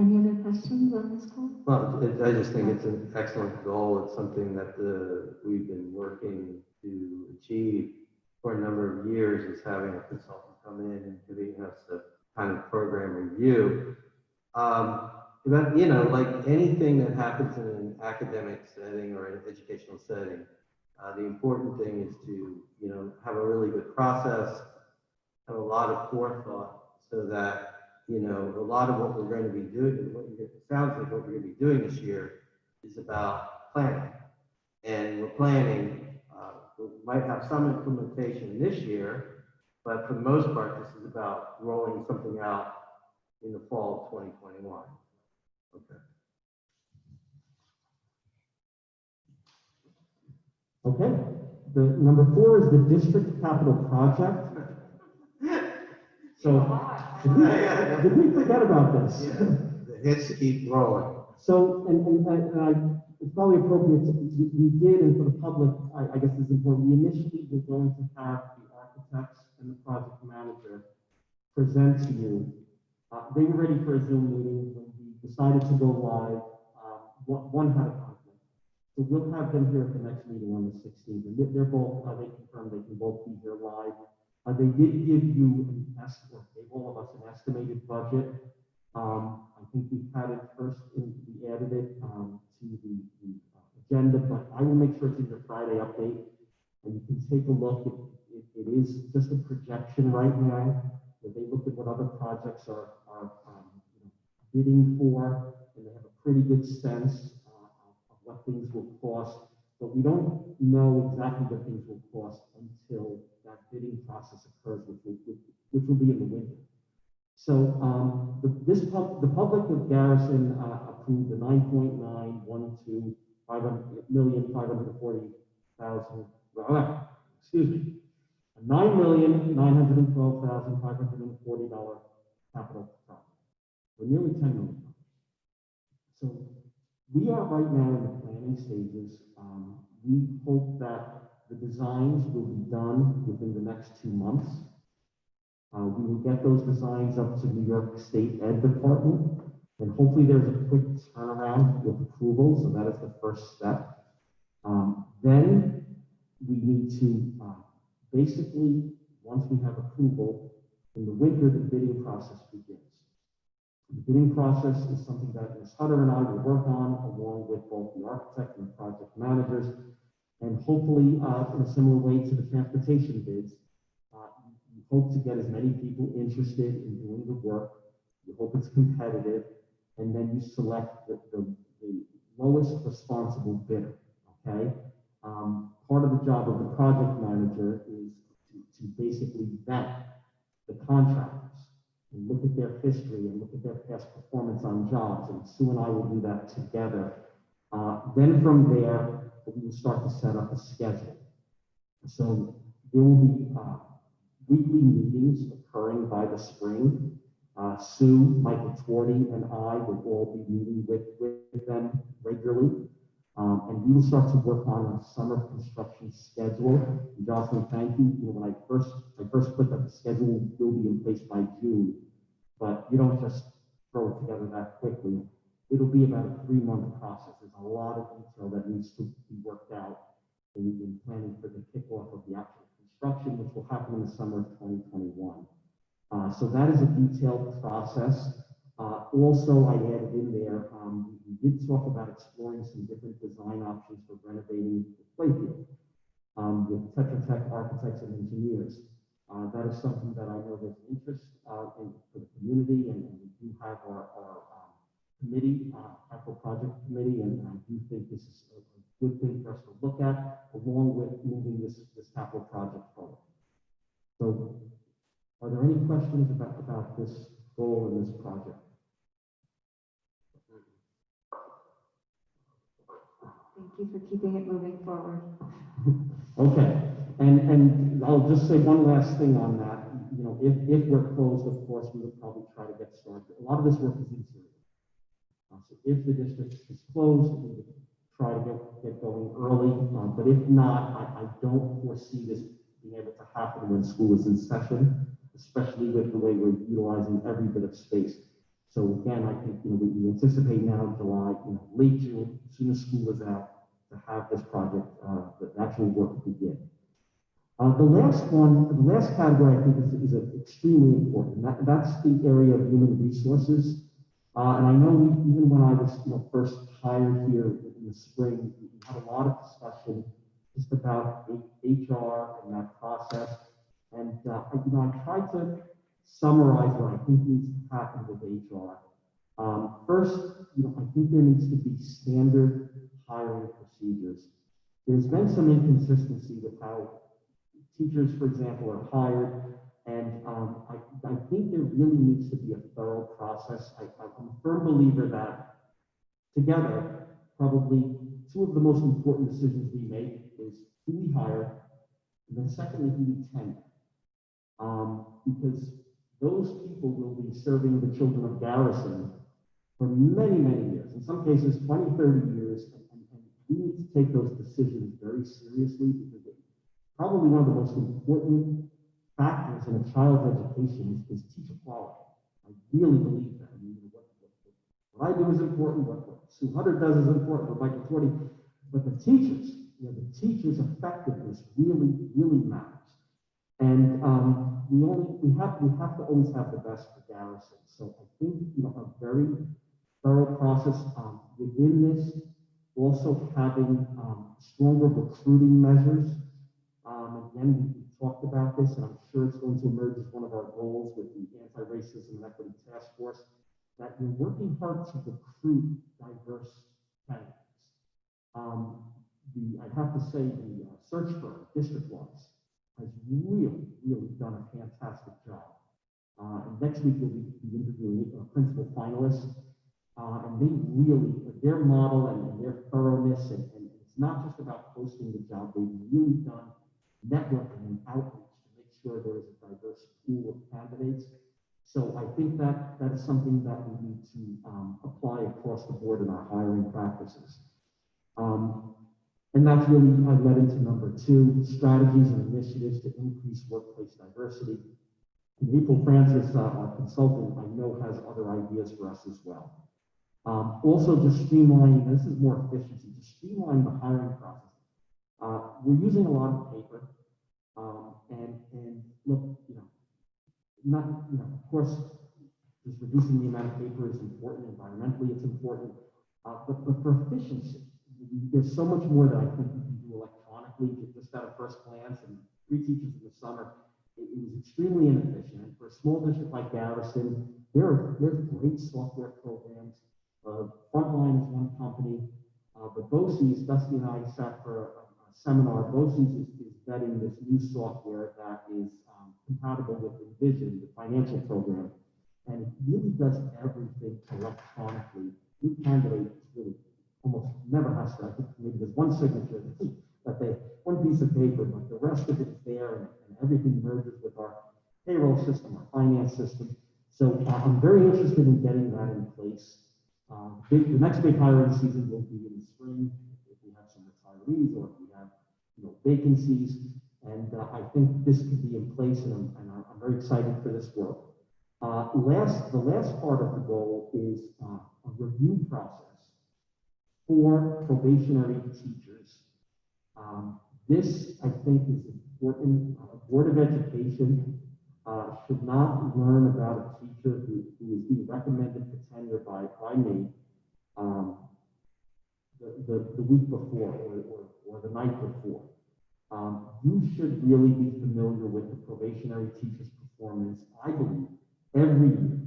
Any other questions on this call? Well, I just think it's an excellent goal. It's something that we've been working to achieve for a number of years, is having a consultant come in and giving us a kind of program review. But, like anything that happens in an academic setting or an educational setting, the important thing is to, have a really good process, have a lot of forethought, so that, a lot of what we're going to be doing, it sounds like what we're going to be doing this year is about planning. And we're planning, we might have some implementation this year, but for the most part, this is about rolling something out in the fall of 2021. Okay. Okay. The number 4 is the district capital project. So did we forget about this? Yeah, the hits keep rolling. So, it's probably appropriate, we did, and for the public, I guess this is important, we initially were going to have the architects and the project manager present to you. They were ready for a Zoom meeting when we decided to go live. One had a conflict. So we'll have them here at the next meeting on the 16th, and they're both, they confirmed they can both be here live. They did give you an estimate, gave all of us an estimated budget. I think we had it first, we added it to the agenda, but I will make sure it's in your Friday update, and you can take a look. It is just a projection right now. They looked at what other projects are bidding for, and they have a pretty good sense of what things will cost. But we don't know exactly what things will cost until that bidding process occurs, which will be in the winter. So the public of Garrison approved the $9.912,540 capital project for nearly $10 million. So we are right now in the planning stages. We hope that the designs will be done within the next 2 months. We will get those designs up to New York State Ed Department, and hopefully there's a quick turnaround with approval, so that is the first step. Then we need to basically, once we have approval, in the winter, the bidding process begins. The bidding process is something that Ms. Hutter and I will work on, along with both the architect and the project managers, and hopefully in a similar way to the transportation bids. You hope to get as many people interested in doing the work. You hope it's competitive, and then you select the lowest responsible bidder, okay? Part of the job of the project manager is to basically vet the contractors and look at their history and look at their past performance on jobs, and Sue and I will do that together. Then from there, we will start to set up a schedule. So there will be weekly meetings occurring by the spring. Sue, Michael Twardy, and I will all be meeting with them regularly. And we will start to work on a summer construction schedule. And Jocelyn, thank you. When I first put that the schedule will be in place by June, but you don't just throw it together that quickly. It'll be about a 3-month process. There's a lot of detail that needs to be worked out. in planning for the kickoff of the actual construction, which will happen in the summer of 2021. So that is a detailed process. Also, I added in there, we did talk about exploring some different design options for renovating the playfield with Tetra Tech architects and engineers. That is something that I know there's interest in for the community, and we do have our committee, capital project committee, and I do think this is a good thing for us to look at, along with moving this capital project forward. So, are there any questions about this goal and this project? Thank you for keeping it moving forward. Okay, and I'll just say one last thing on that. You know, if we're closed, of course, we would probably try to get started. A lot of this work is interior. So if the district is closed, we would try to get going early. But if not, I don't foresee this being able to happen when school is in session, especially with the way we're utilizing every bit of space. So again, I think, you know, we anticipate now in July, you know, late June, as soon as school is out, to have this project, the actual work begin. The last category I think is extremely important. That's the area of human resources. And I know even when I was, you know, first hired here in the spring, we had a lot of discussion just about HR and that process. And you know, I tried to summarize what I think needs to happen with HR. First, you know, I think there needs to be standard hiring procedures. There's been some inconsistency with how teachers, for example, are hired, and I think there really needs to be a thorough process. I'm a firm believer that together, probably two of the most important decisions we make is who we hire, and then secondly, who we tenure. Because those people will be serving the children of Garrison for many, many years, in some cases 20, 30 years, and we need to take those decisions very seriously, because probably one of the most important factors in a child's education is teacher quality. I really believe that. I mean, what I do is important, what Sue Hunter does is important, what Michael Forty, but the teachers, you know, the teachers' effectiveness really, really matters. And we have to always have the best for Garrison. So I think, you know, a very thorough process within this, also having stronger recruiting measures. Again, we talked about this, and I'm sure it's going to emerge as one of our goals with the Anti-Racism and Equity Task Force, that we're working hard to recruit diverse candidates. I have to say the search firm, district-wise, has really, really done a fantastic job. And next week we'll be interviewing principal finalists, and they really, their model and their thoroughness, and it's not just about posting the job, they've really done networking and outreach to make sure there is a diverse pool of candidates. So I think that is something that we need to apply across the board in our hiring practices. And that's really led into number 2, strategies and initiatives to increase workplace diversity. And April Francis, our consultant, I know has other ideas for us as well. Also just streamlining, this is more efficiency, just streamlining the hiring process. We're using a lot of paper, and look, you know, not, you know, of course, just reducing the amount of paper is important. Environmentally, it's important, but for efficiency, there's so much more that I think we can do electronically. Just at a first glance, and 3 teachers in the summer, it was extremely inefficient. And for a small district like Garrison, there's great software programs. Frontline is one company, but BOCES, Dusty and I sat for a seminar. BOCES is vetting this new software that is compatible with Envision, the financial program, and it really does everything electronically. New candidate really almost never has to. I think maybe there's one signature that one piece of paper, but the rest of it's there, and everything merges with our payroll system, our finance system. So I'm very interested in getting that in place. The next big hiring season will be in the spring if we have some retirees or if we have, you know, vacancies. And I think this could be in place, and I'm very excited for this work. The last part of the goal is a review process for probationary teachers This, I think, is important. Board of Education should not learn about a teacher who is being recommended for tenure by me the week before or the night before. You should really be familiar with the probationary teacher's performance, I believe, every year.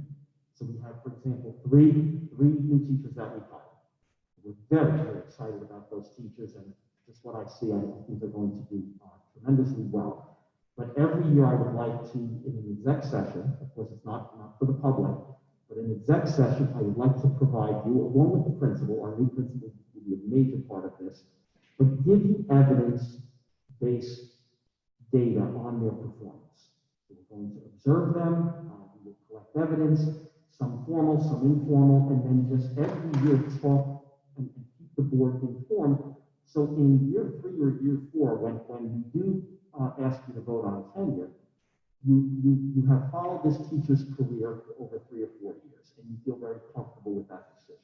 So we have, for example, three new teachers that we hired. We're very, very excited about those teachers, and just what I see, I think they're going to do tremendously well. But every year I would like to, in an exec session, of course it's not for the public, but in an exec session, I would like to provide you, along with the principal, our new principal will be a major part of this, but give you evidence-based data on their performance. So we're going to observe them, we will collect evidence, some formal, some informal, and then just every year talk and keep the board informed. So in year 3 or year 4, when we do ask you to vote on tenure, you have followed this teacher's career for over 3 or 4 years, and you feel very comfortable with that decision.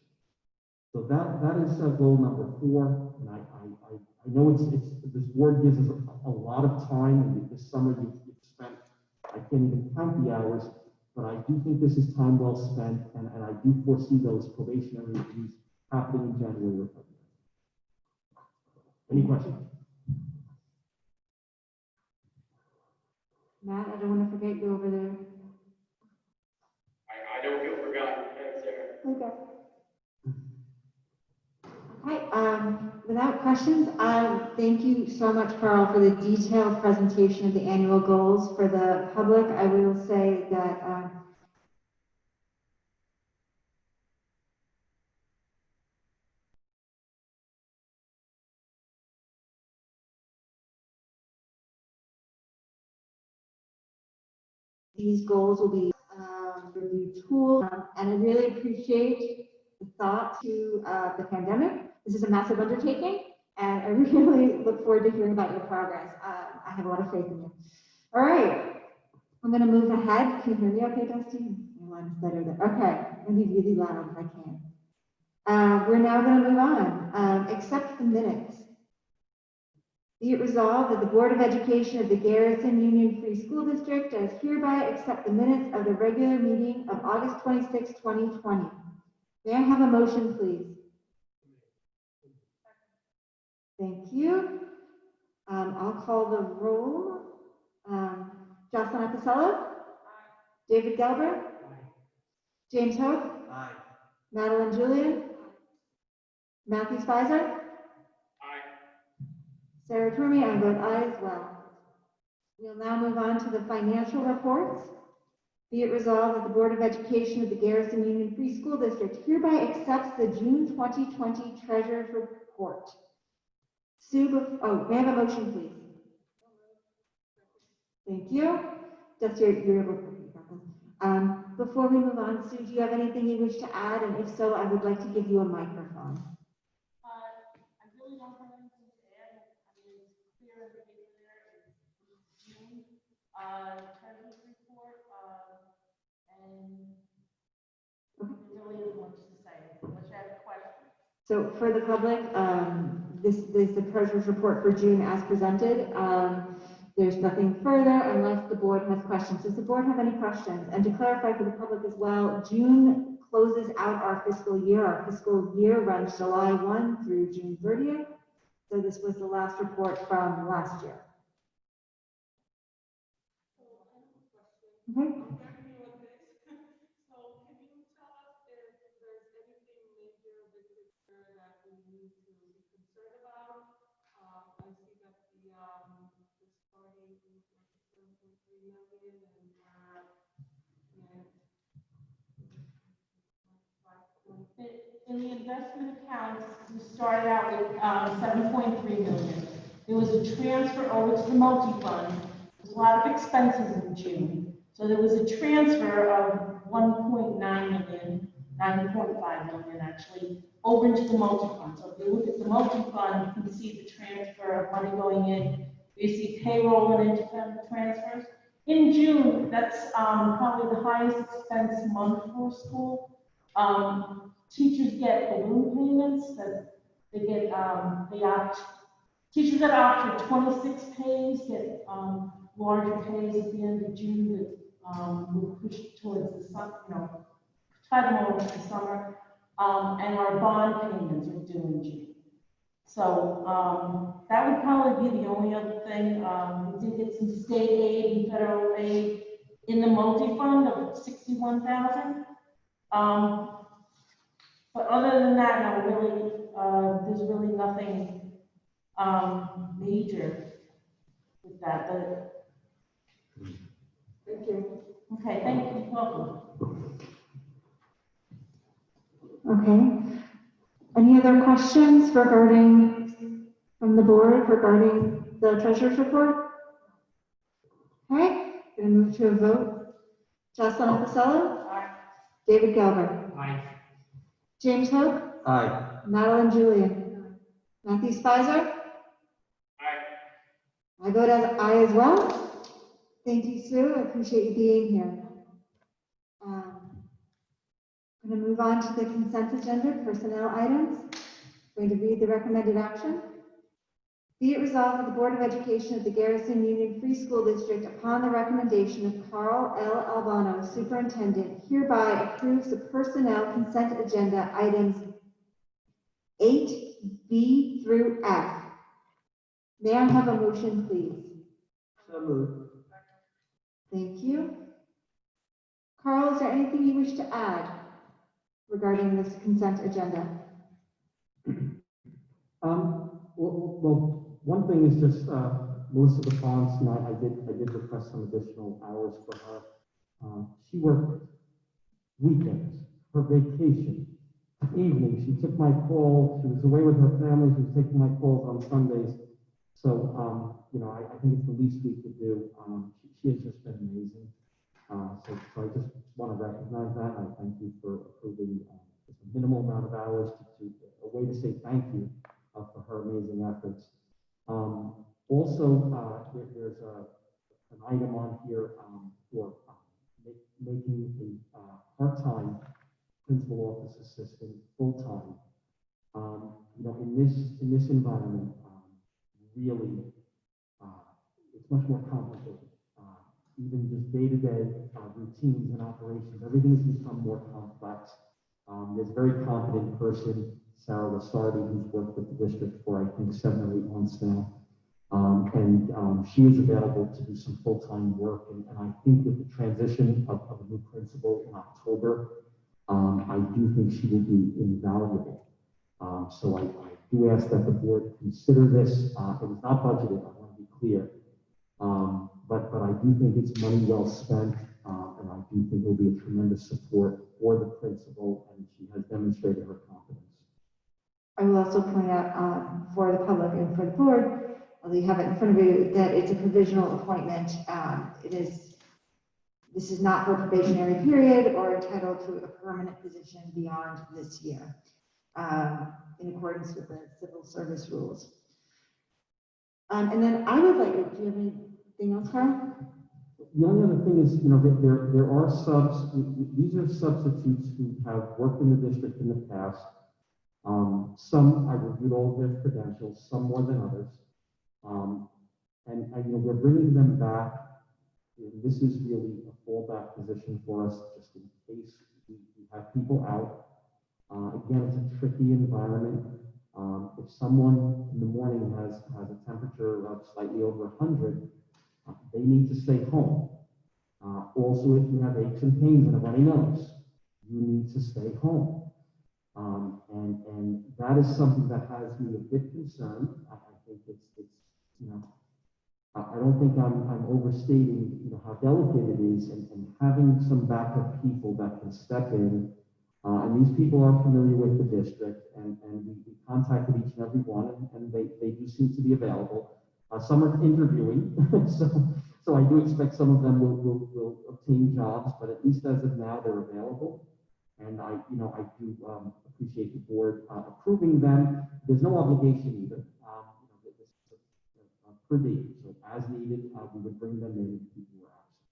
So that is goal number 4, and I know it's this board gives us a lot of time, and this summer you've spent, I can't even count the hours, but I do think this is time well spent, and I do foresee those probationary reviews happening in January or February. Any questions? Matt, I don't want to forget you over there. I don't feel forgotten. Thanks, Sarah. Okay. Okay, without questions, thank you so much, Carl, for the detailed presentation of the annual goals. For the public, I will say that these goals will be review tool, and I really appreciate the thought to the pandemic. This is a massive undertaking, and I really look forward to hearing about your progress. I have a lot of faith in you. All right, I'm going to move ahead. Can you hear me okay, Dusty? My line's better there. Okay, I'm going to be really loud if I can. We're now going to move on. Accept the minutes. Be it resolved that the Board of Education of the Garrison Union Free School District does hereby accept the minutes of the regular meeting of August 26, 2020. May I have a motion, please? Thank you. I'll call the roll. Jocelyn Apicella? David Gelber? James Hope? Aye. Madeline Julian? Matthew Spicer? Sarah Toomey, I vote aye as well. We'll now move on to the financial reports. Be it resolved that the Board of Education of the Garrison Union Free School District hereby accepts the June 2020 Treasurer's Report. May I have a motion, please? Thank you. Just you're able to. Before we move on, Sue, do you have anything you wish to add? And if so, I would like to give you a microphone. I really don't have anything to add. I mean, it's clear everything there is June, treasurer's report, and there really isn't much to say, unless you have questions. So for the public, this is the treasurer's report for June as presented. There's nothing further unless the board has questions. Does the board have any questions? And to clarify for the public as well, June closes out our fiscal year. Our fiscal year runs July 1 through June 30th. So this was the last report from last year. Okay. In the investment accounts, we started out with 7.3 million. There was a transfer over to the multi-fund. There's a lot of expenses in June. So there was a transfer of 1.9 million, 9.5 million actually, over into the multi-fund. So if you look at the multi-fund, you can see the transfer of money going in. You see payroll and into transfers. In June, that's probably the highest expense month for school. Teachers get balloon payments that they get, they opt Teachers that opt for 26 pays get larger pays at the end of June that will push towards the summer, tie them over to the summer. And our bond payments are due in June. So that would probably be the only other thing. We did get some state aid and federal aid in the multi-fund of 61,000. But other than that, no, really, there's really nothing major with that. But, Thank you. okay, thank you. Welcome. Okay. Any other questions from the board regarding the treasurer's report? Okay, gonna move to a vote. Jocelyn Pacello? Aye. David Galver? Aye. James Hope? Aye. Madeline Julian? Matthew Spicer? Aye. I vote as aye as well. Thank you, Sue. I appreciate you being here. I'm going to move on to the consent agenda, personnel items. I'm going to read the recommended action. Be it resolved that the Board of Education of the Garrison Union Free School District, upon the recommendation of Carl L. Albano, Superintendent, hereby approves the personnel consent agenda items 8B through F. May I have a motion, please? So moved. Thank you. Carl, is there anything you wish to add regarding this consent agenda? Well, one thing is just Melissa DeFonce, and I did request some additional hours for her. She worked weekends, her vacation, evenings. She took my call. She was away with her family. She was taking my calls on Sundays. So, I think it's the least we could do. She has just been amazing. So I just want to recognize that. I thank you for approving just a minimal amount of hours to a way to say thank you for her amazing efforts. Also, there's an item on here for making a part-time principal office assistant full-time. In this environment, really, it's much more complicated. Even just day-to-day routines and operations, everything has become more complex. There's a very competent person, Sarah Lasardi, who's worked with the district for, I think, 7 or 8 months now. She is available to do some full-time work. And I think with the transition of a new principal in October, I do think she will be invaluable. So I do ask that the board consider this. It was not budgeted, I want to be clear. But I do think it's money well spent, and I do think it will be a tremendous support for the principal, and she has demonstrated her competence. I will also point out for the public and for the board, although you have it in front of you, that it's a provisional appointment. This is not for a probationary period or entitled to a permanent position beyond this year, in accordance with the civil service rules. And then I would like, do you have anything else, Carl? The only other thing is, there are subs, these are substitutes who have worked in the district in the past. Some, I reviewed all of their credentials, some more than others. We're bringing them back. This is really a fallback position for us, just in case we have people out. Again, it's a tricky environment. If someone in the morning has a temperature of slightly over 100, they need to stay home. Also, if you have aches and pains and a runny nose, you need to stay home. And that is something that has me a bit concerned. I think it's I don't think I'm overstating how delicate it is, and having some backup people that can step in. And these people are familiar with the district, and we contacted each and every one, and they do seem to be available. Some are interviewing, so I do expect some of them will obtain jobs, but at least as of now, they're available. And I do appreciate the board approving them. There's no obligation either. This is per diem, so as needed, we would bring them in if people were absent.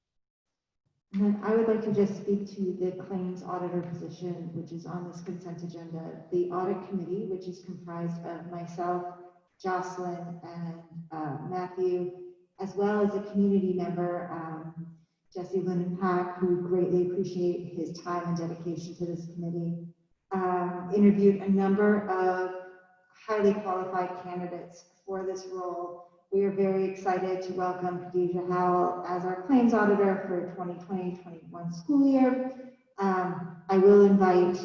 And then I would like to just speak to the claims auditor position, which is on this consent agenda. The audit committee, which is comprised of myself, Jocelyn and Matthew, as well as a community member, Jesse Lindenpack, who greatly appreciate his time and dedication to this committee. Interviewed a number of highly qualified candidates for this role. We are very excited to welcome Khadijah Howell as our claims auditor for 2020-21 school year. I will invite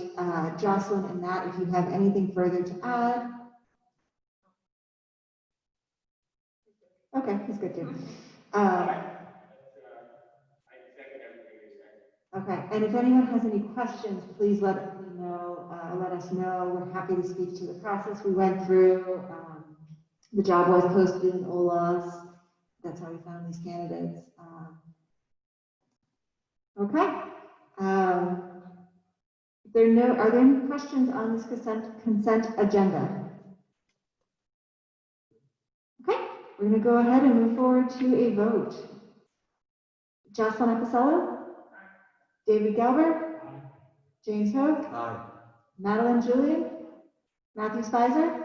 Jocelyn and Matt if you have anything further to add. Okay, he's good too. I second everything you said. Okay, and if anyone has any questions, please let me know. Let us know. We're happy to speak to the process we went through. The job was posted in OLA's. That's how we found these candidates. Okay. Are there any questions on this consent agenda? Okay, we're going to go ahead and move forward to a vote. Jocelyn Epicello? David Galbert? James Hogue? Aye. Madeline Julian? Matthew Spicer?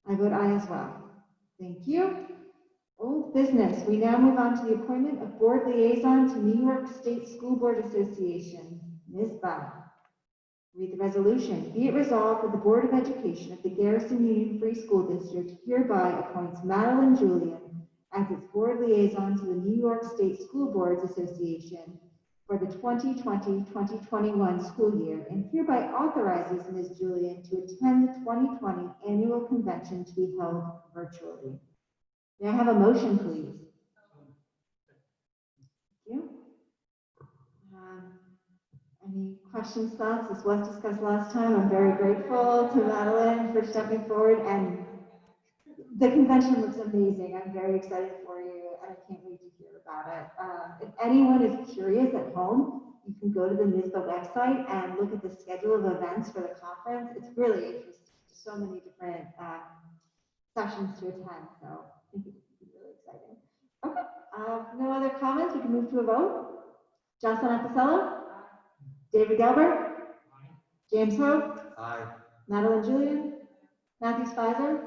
I vote aye as well. Thank you. Old business. We now move on to the appointment of board liaison to New York State School Board Association, Ms. Bauer. Read the resolution. Be it resolved that the Board of Education of the Garrison Union Free School District hereby appoints Madeline Julian as its board liaison to the New York State School Boards Association for the 2020-2021 school year, and hereby authorizes Ms. Julian to attend the 2020 annual convention to be held virtually. May I have a motion, please? Thank you. Any questions, thoughts? This was discussed last time. I'm very grateful to Madeline for stepping forward, and the convention looks amazing. I'm very excited for you, and I can't wait to hear about it. If anyone is curious at home, you can go to the NYSBA website and look at the schedule of events for the conference. It's really interesting. So many different sessions to attend, so I think it's really exciting. Okay, no other comments. We can move to a vote. Jocelyn Epicello? David Gelber? James Hogue? Aye. Madeline Julian? Matthew Spicer?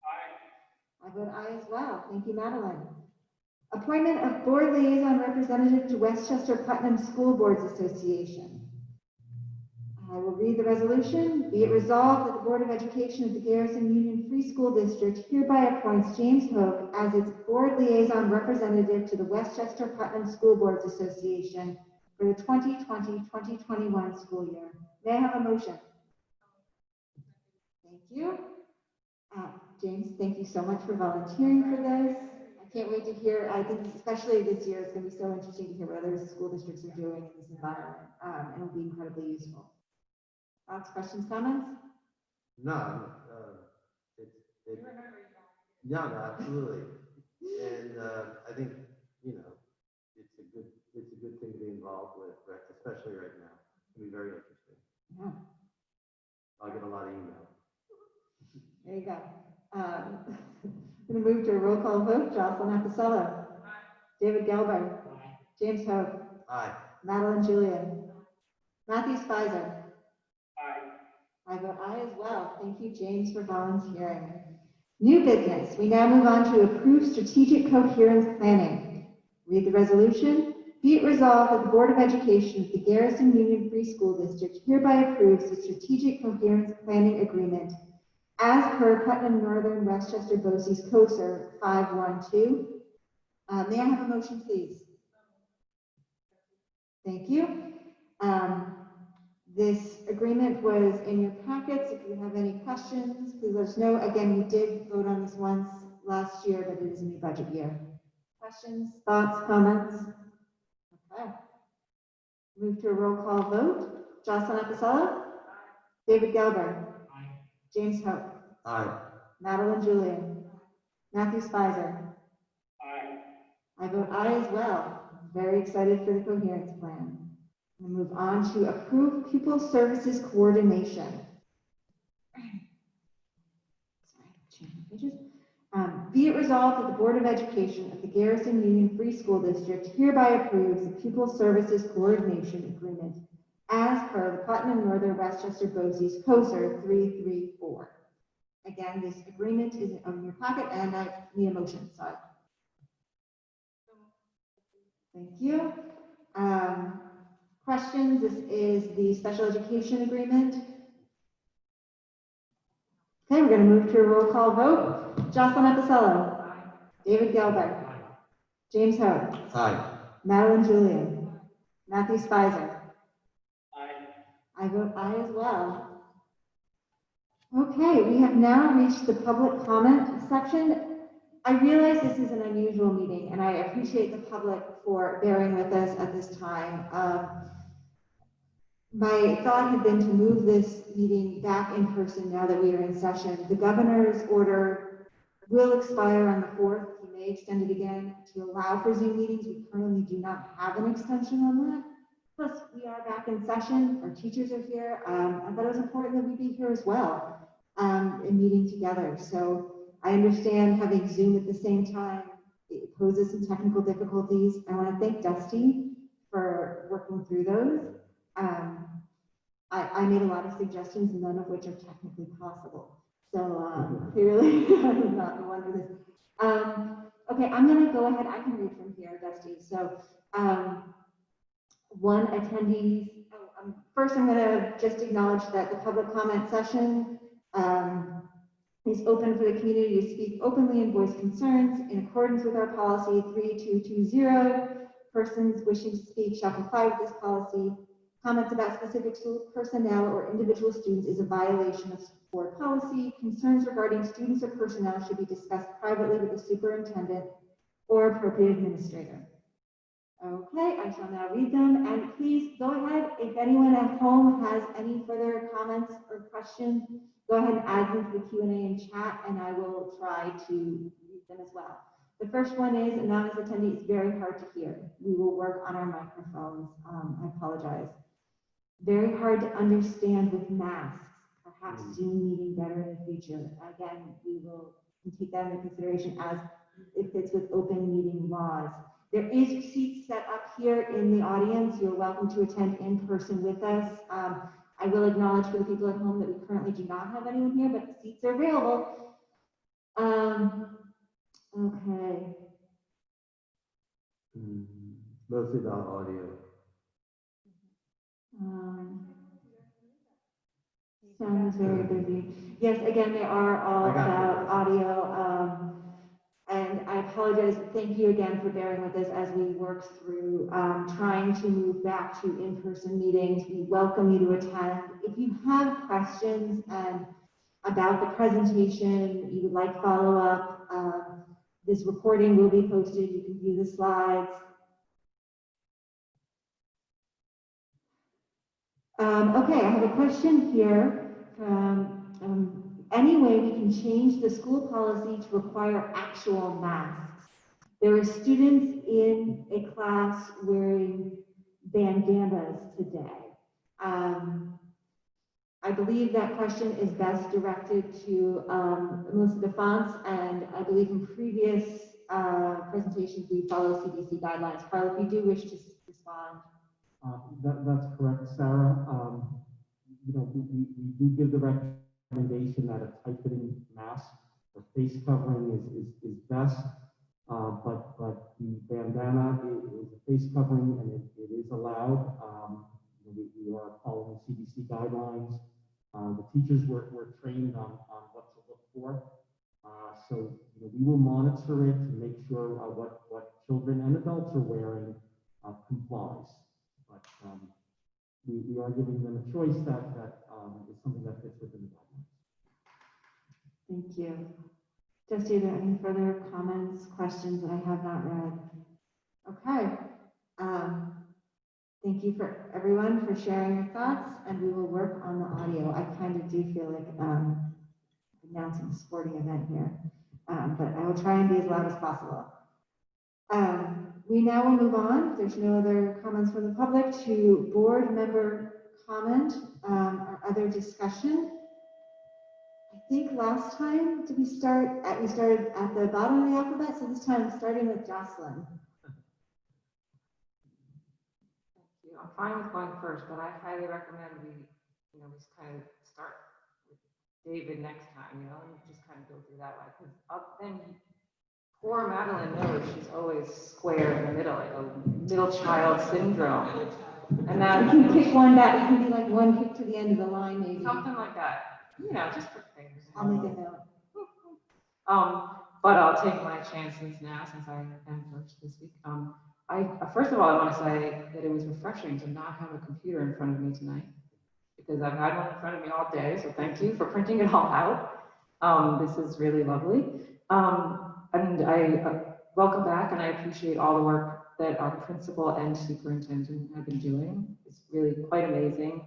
Aye. I vote aye as well. Thank you, Madeline. Appointment of board liaison representative to Westchester Putnam School Boards Association. I will read the resolution. Be it resolved that the Board of Education of the Garrison Union Free School District hereby appoints James Hogue as its board liaison representative to the Westchester Putnam School Boards Association for the 2020-2021 school year. May I have a motion? Thank you. James, thank you so much for volunteering for this. I can't wait to hear, I think especially this year, it's going to be so interesting to hear what other school districts are doing in this environment, and it'll be incredibly useful. Thoughts, questions, comments? No, yeah, no, absolutely. And I think, it's a good thing to be involved with, right, especially right now. It'll be very interesting. Yeah. I'll get a lot of emails. There you go. I'm going to move to a roll call vote. Jocelyn Epicello. David Gelber. James Hogue. Aye. Madeline Julian. Matthew Spicer. Aye. I vote aye as well. Thank you, James, for volunteering. New business. We now move on to approve strategic coherence planning. Read the resolution. Be it resolved that the Board of Education of the Garrison Union Free School District hereby approves the strategic coherence planning agreement as per Putnam Northern Westchester BOCES COSER 512. May I have a motion, please? Thank you. This agreement was in your packets. If you have any questions, please let us know. Again, we did vote on this once last year, but it is a new budget year. Questions, thoughts, comments? Okay. Move to a roll call vote. Jocelyn Epicello? David Gelber? James Hope? Aye. Madeline Julian? Matthew Spicer? Aye. I vote aye as well. Very excited for the coherence plan. We'll move on to approve pupil services coordination. Sorry, change my pages. Be it resolved that the Board of Education of the Garrison Union Free School District hereby approves the pupil services coordination agreement as per the Putnam Northern Westchester BOCES COSER 334. Again, this agreement is in your packet, and I need a motion, so. Thank you. Questions? This is the special education agreement. Okay, we're going to move to a roll call vote. Jocelyn Epicello. David Gelber. James Hope. Aye. Madeline Julian. Matthew Spicer. Aye. I vote aye as well. Okay, we have now reached the public comment section. I realize this is an unusual meeting, and I appreciate the public for bearing with us at this time. My thought had been to move this meeting back in person now that we are in session. The governor's order will expire on the 4th. He may extend it again to allow for Zoom meetings. We currently do not have an extension on that. Plus, we are back in session. Our teachers are here. I thought it was important that we be here as well in meeting together. So I understand having Zoom at the same time, it poses some technical difficulties. I want to thank Dusty for working through those. I made a lot of suggestions, none of which are technically possible. So clearly, I'm not the one for this. Okay, I'm going to go ahead. I can read from here, Dusty. So one attendee. First, I'm going to just acknowledge that the public comment session is open for the community to speak openly and voice concerns in accordance with our policy 3220. Persons wishing to speak shall comply with this policy. Comments about specific school personnel or individual students is a violation of board policy. Concerns regarding students or personnel should be discussed privately with the superintendent or appropriate administrator. Okay, I shall now read them, and please go ahead. If anyone at home has any further comments or questions, go ahead and add them to the Q&A and chat, and I will try to read them as well. The first one is, anonymous attendee, it's very hard to hear. We will work on our microphones. I apologize. Very hard to understand with masks. Perhaps Zoom meeting better in the future. Again, we will take that into consideration as it fits with open meeting laws. There is seats set up here in the audience. You're welcome to attend in person with us. I will acknowledge for the people at home that we currently do not have anyone here, but the seats are available. Okay. Mostly about audio. Sound is very busy. Yes, again, they are all about audio. And I apologize. Thank you again for bearing with us as we work through trying to move back to in-person meetings. We welcome you to attend. If you have questions about the presentation, you would like follow-up, this recording will be posted. You can view the slides. Okay, I have a question here. Any way we can change the school policy to require actual masks? There are students in a class wearing bandanas today. I believe that question is best directed to Melissa DeFonce, and I believe in previous presentations we follow CDC guidelines. Carl, if you do wish to respond. That's correct, Sarah. We do give the recommendation that a tight-fitting mask or face covering is best, but the bandana is a face covering and it is allowed. We are following CDC guidelines. The teachers were trained on what to look for. So we will monitor it to make sure what children and adults are wearing complies. But we are giving them a choice that is something that fits within the guidelines. Thank you. Dusty, are there any further comments, questions that I have not read? Okay. Thank you for everyone for sharing your thoughts, and we will work on the audio. I kind of do feel like announcing a sporting event here, but I will try and be as loud as possible. We now will move on, if there's no other comments from the public, to board member comment or other discussion. I think last time, we started at the bottom of the alphabet, so this time starting with Jocelyn. Thank you. I'm fine with going first, but I highly recommend we kind of start with David next time, and just kind of go through that way. Because then poor Madeline knows she's always square in the middle, like a middle child syndrome. And that You can pick one that, you can be like one kick to the end of the line, maybe. something like that, just for things. I'll make a note. But I'll take my chances now since I am first this week. First of all, I want to say that it was refreshing to not have a computer in front of me tonight because I've had one in front of me all day. So thank you for printing it all out. This is really lovely. And I welcome back, and I appreciate all the work that our principal and superintendent have been doing. It's really quite amazing.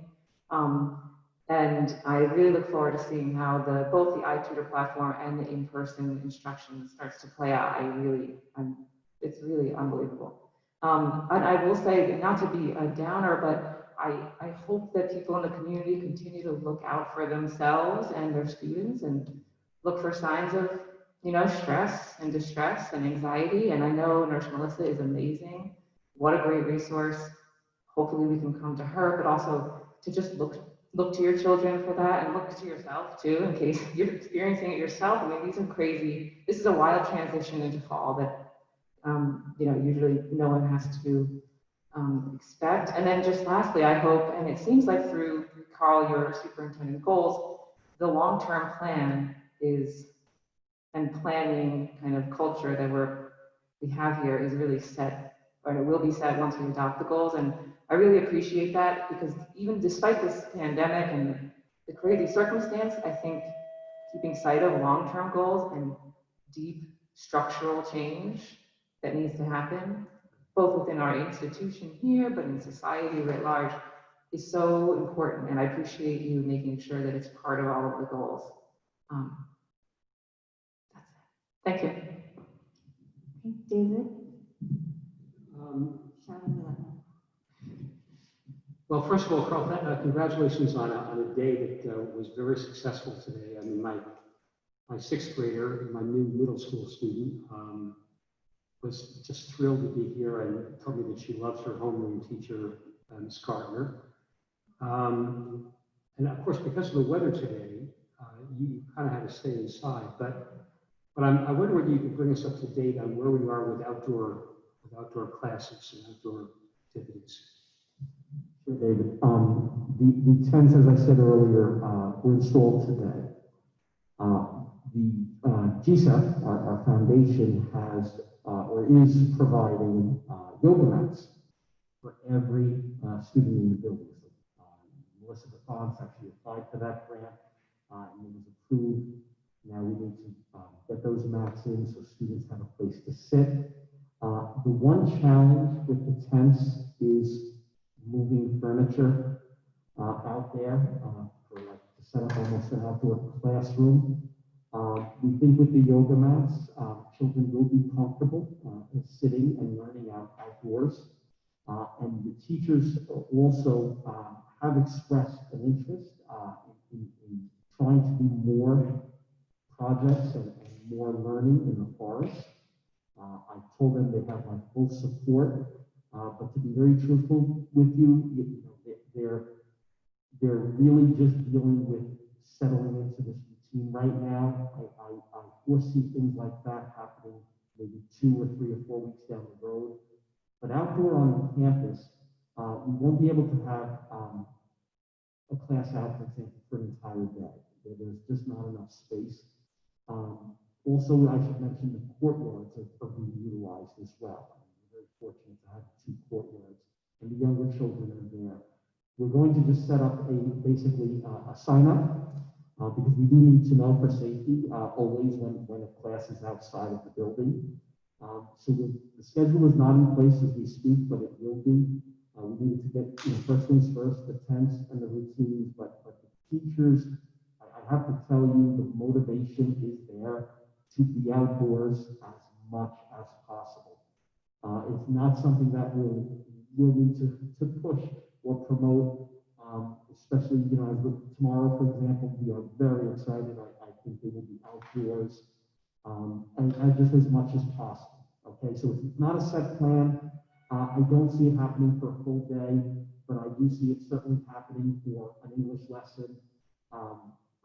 And I really look forward to seeing how both the iTutor platform and the in-person instruction starts to play out. It's really unbelievable. And I will say, not to be a downer, but I hope that people in the community continue to look out for themselves and their students and look for signs of, stress and distress and anxiety. And I know Nurse Melissa is amazing. What a great resource. Hopefully we can come to her, but also to just look to your children for that, and look to yourself too, in case you're experiencing it yourself. I mean, this is a wild transition into fall that, usually no one has to expect. And then just lastly, I hope, and it seems like through Carl, your superintendent goals, the long-term plan and planning kind of culture that we have here is really set, or it will be set once we adopt the goals. And I really appreciate that, because even despite this pandemic and the crazy circumstance, I think keeping sight of long-term goals and deep structural change that needs to happen, both within our institution here, but in society writ large, is so important. And I appreciate you making sure that it's part of all of the goals. That's it. Thank you. Okay, David? Well, first of all, Carl, congratulations on a day that was very successful today. I mean, my sixth grader, my new middle school student, was just thrilled to be here and told me that she loves her homeroom teacher, Ms. Gardner. And of course, because of the weather today, you kind of had to stay inside. But I wonder whether you could bring us up to date on where we are with outdoor classes and outdoor activities. Sure, David. The tents, as I said earlier, were installed today. The GSEP, our foundation, has or is providing yoga mats for every student in the building. So, Melissa DeFonts actually applied for that grant, and it was approved. Now we need to get those mats in so students have a place to sit. The one challenge with the tents is moving furniture out there to set up almost an outdoor classroom. We think with the yoga mats, children will be comfortable sitting and learning outdoors. And the teachers also have expressed an interest in trying to do more projects and more learning in the forest. I told them they have my full support, but to be very truthful with you, they're really just dealing with settling into this routine right now. I foresee things like that happening maybe 2 or 3 or 4 weeks down the road. But outdoor on campus, we won't be able to have a class out, for example, for an entire day. There's just not enough space. Also, I should mention the courtyards are being utilized as well. We're very fortunate to have 2 courtyards, and the younger children are there. We're going to just set up basically a sign up because we do need to know for safety always when a class is outside of the building. So the schedule is not in place as we speak, but it will be. We needed to get first things first, the tents and the routines, but the teachers, I have to tell you, the motivation is there to be outdoors as much as possible. It's not something that we'll need to push or promote, especially, as tomorrow, for example, we are very excited. I think they will be outdoors and just as much as possible. Okay, so it's not a set plan. I don't see it happening for a full day, but I do see it certainly happening for an English lesson.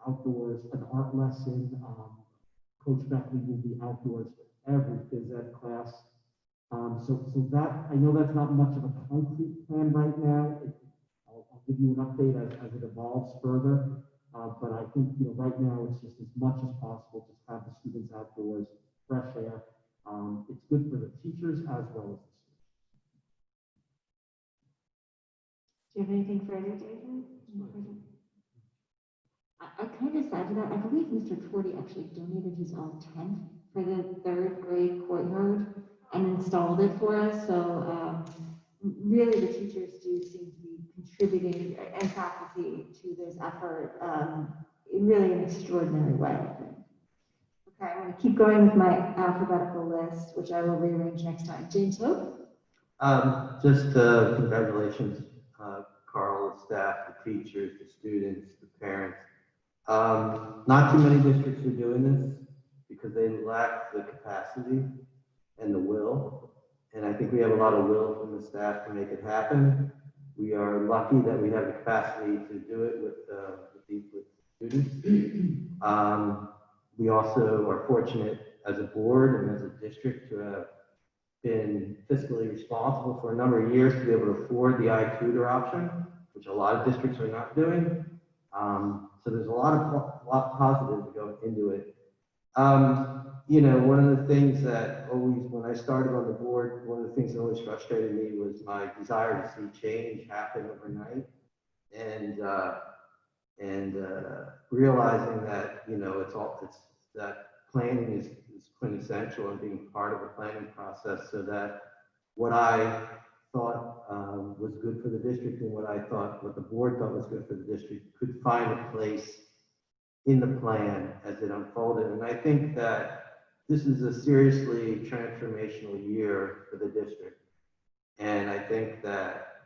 outdoors, an art lesson. Coach Beckley will be outdoors for every phys ed class. So that, I know that's not much of a concrete plan right now. I'll give you an update as it evolves further. But I think, right now it's just as much as possible, just have the students outdoors, fresh air. It's good for the teachers as well as the students. Do you have anything further, David? Can I just add to that? I believe Mr. Torty actually donated his own tent for the third grade courtyard and installed it for us. So really, the teachers do seem to be contributing, and faculty, to this effort in really an extraordinary way, I think. Okay, I'm going to keep going with my alphabetical list, which I will rearrange next time. James Hope? Just congratulations, Carl, the staff, the teachers, the students, the parents. Not too many districts are doing this because they lack the capacity and the will. And I think we have a lot of will from the staff to make it happen. We are lucky that we have the capacity to do it with students. We also are fortunate as a board and as a district to have been fiscally responsible for a number of years to be able to afford the iTutor option, which a lot of districts are not doing. So there's a lot positive to go into it. One of the things that always, when I started on the board, one of the things that always frustrated me was my desire to see change happen overnight, and realizing that it's that planning is quintessential and being part of the planning process, so that what I thought was good for the district and what the board thought was good for the district could find a place in the plan as it unfolded. And I think that this is a seriously transformational year for the district. And I think that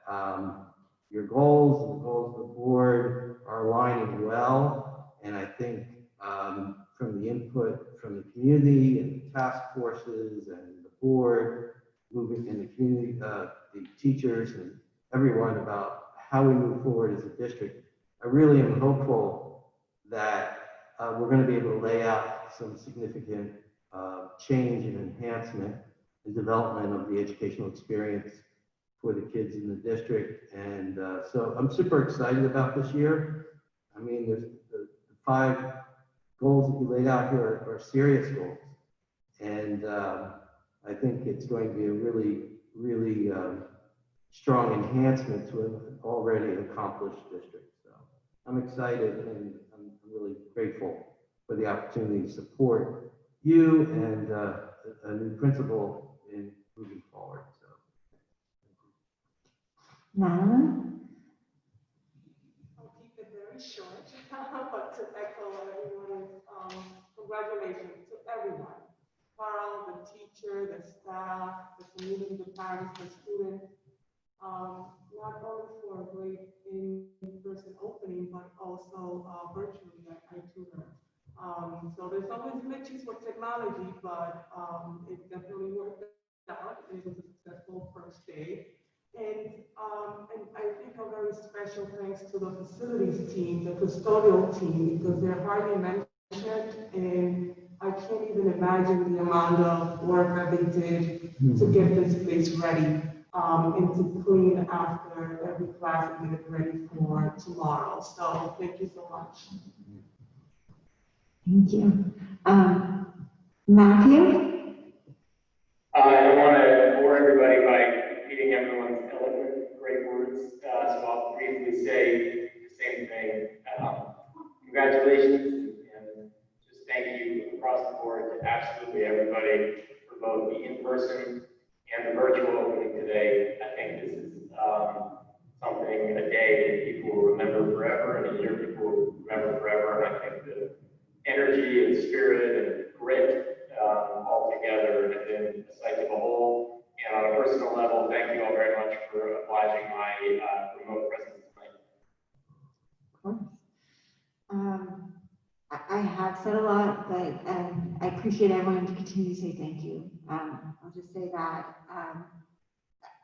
your goals and the goals of the board are aligning well. And I think from the input from the community and the task forces and the board, moving in the community, the teachers and everyone, about how we move forward as a district, I really am hopeful that we're going to be able to lay out some significant change and enhancement and development of the educational experience for the kids in the district. And so I'm super excited about this year. I mean, there's the 5 goals that you laid out here are serious goals. And I think it's going to be a really strong enhancement to an already accomplished district. So I'm excited, and I'm really grateful for the opportunity to support you and a new principal in moving forward. So, Madeline? I'll keep it very short, but to echo everyone's congratulations to everyone. Carl, the teacher, the staff, the community, the parents, the students, not only for a great in-person opening, but also virtually at iTutor. So there's always glitches with technology, but it definitely worked out, and it was a successful first day. And I think a very special thanks to the facilities team, the custodial team, because they're hardly mentioned, and I can't even imagine the amount of work that they did to get this place ready, and to clean after every class and get it ready for tomorrow. So thank you so much. Thank you. Matthew? I don't want to bore everybody by repeating everyone's eloquent, great words, so I'll briefly say the same thing. Congratulations, and just thank you across the board to absolutely everybody for both the in-person and the virtual opening today. I think this is something, a day that people will remember forever, and a year people will remember forever. And I think the energy and spirit and grit all together have been a sight of a whole. And on a personal level, thank you all very much for obliging my remote presence tonight. Of course. I have said a lot, but I appreciate everyone to continue to say thank you. I'll just say that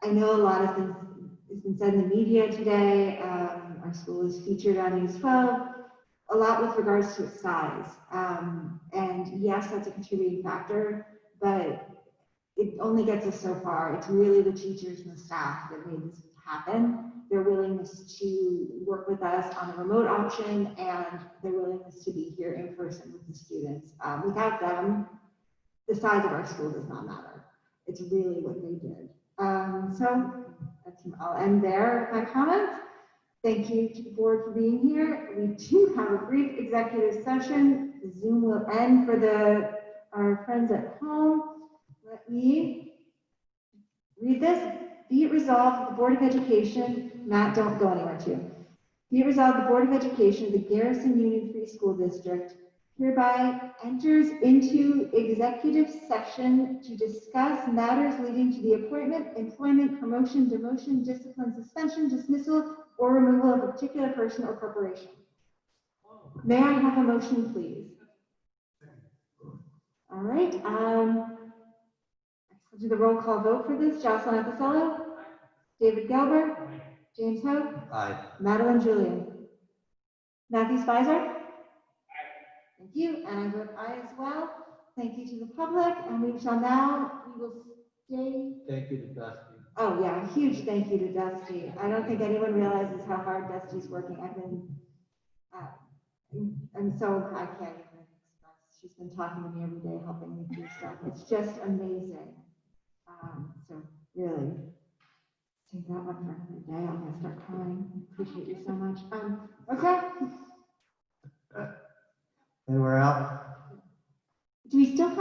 I know a lot of things has been said in the media today. Our school is featured on News 12. A lot lot with regards to its size. And yes, that's a contributing factor, but it only gets us so far. It's really the teachers and the staff that made this happen. Their willingness to work with us on the remote option and their willingness to be here in person with the students. Without them, the size of our school does not matter. It's really what they did. I'll end there with my comments. Thank you to the board for being here. We do have a brief executive session. The Zoom will end for our friends at home. Let me read this. Be it resolved, the Board of Education, Matt, don't go anywhere too. Be it resolved, the Board of Education of the Garrison Union Free School District hereby enters into executive session to discuss matters leading to the appointment, employment, promotion, demotion, discipline, suspension, dismissal, or removal of a particular person or corporation. May I have a motion, please? All right. I'll do the roll call vote for this. Jocelyn Apicello, David Gelber, James Hope, Aye. Madeline Julian, Matthew Spicer. Thank you, and I vote aye as well. Thank you to the public, and we will stay. Thank you to Dusty. Oh yeah, a huge thank you to Dusty. I don't think anyone realizes how hard Dusty's working. I'm so, I can't even express. She's been talking to me every day, helping me through stuff. It's just amazing. So really, take that one for another day. I'm gonna start crying. Appreciate you so much. Okay. And we're out. Do we still have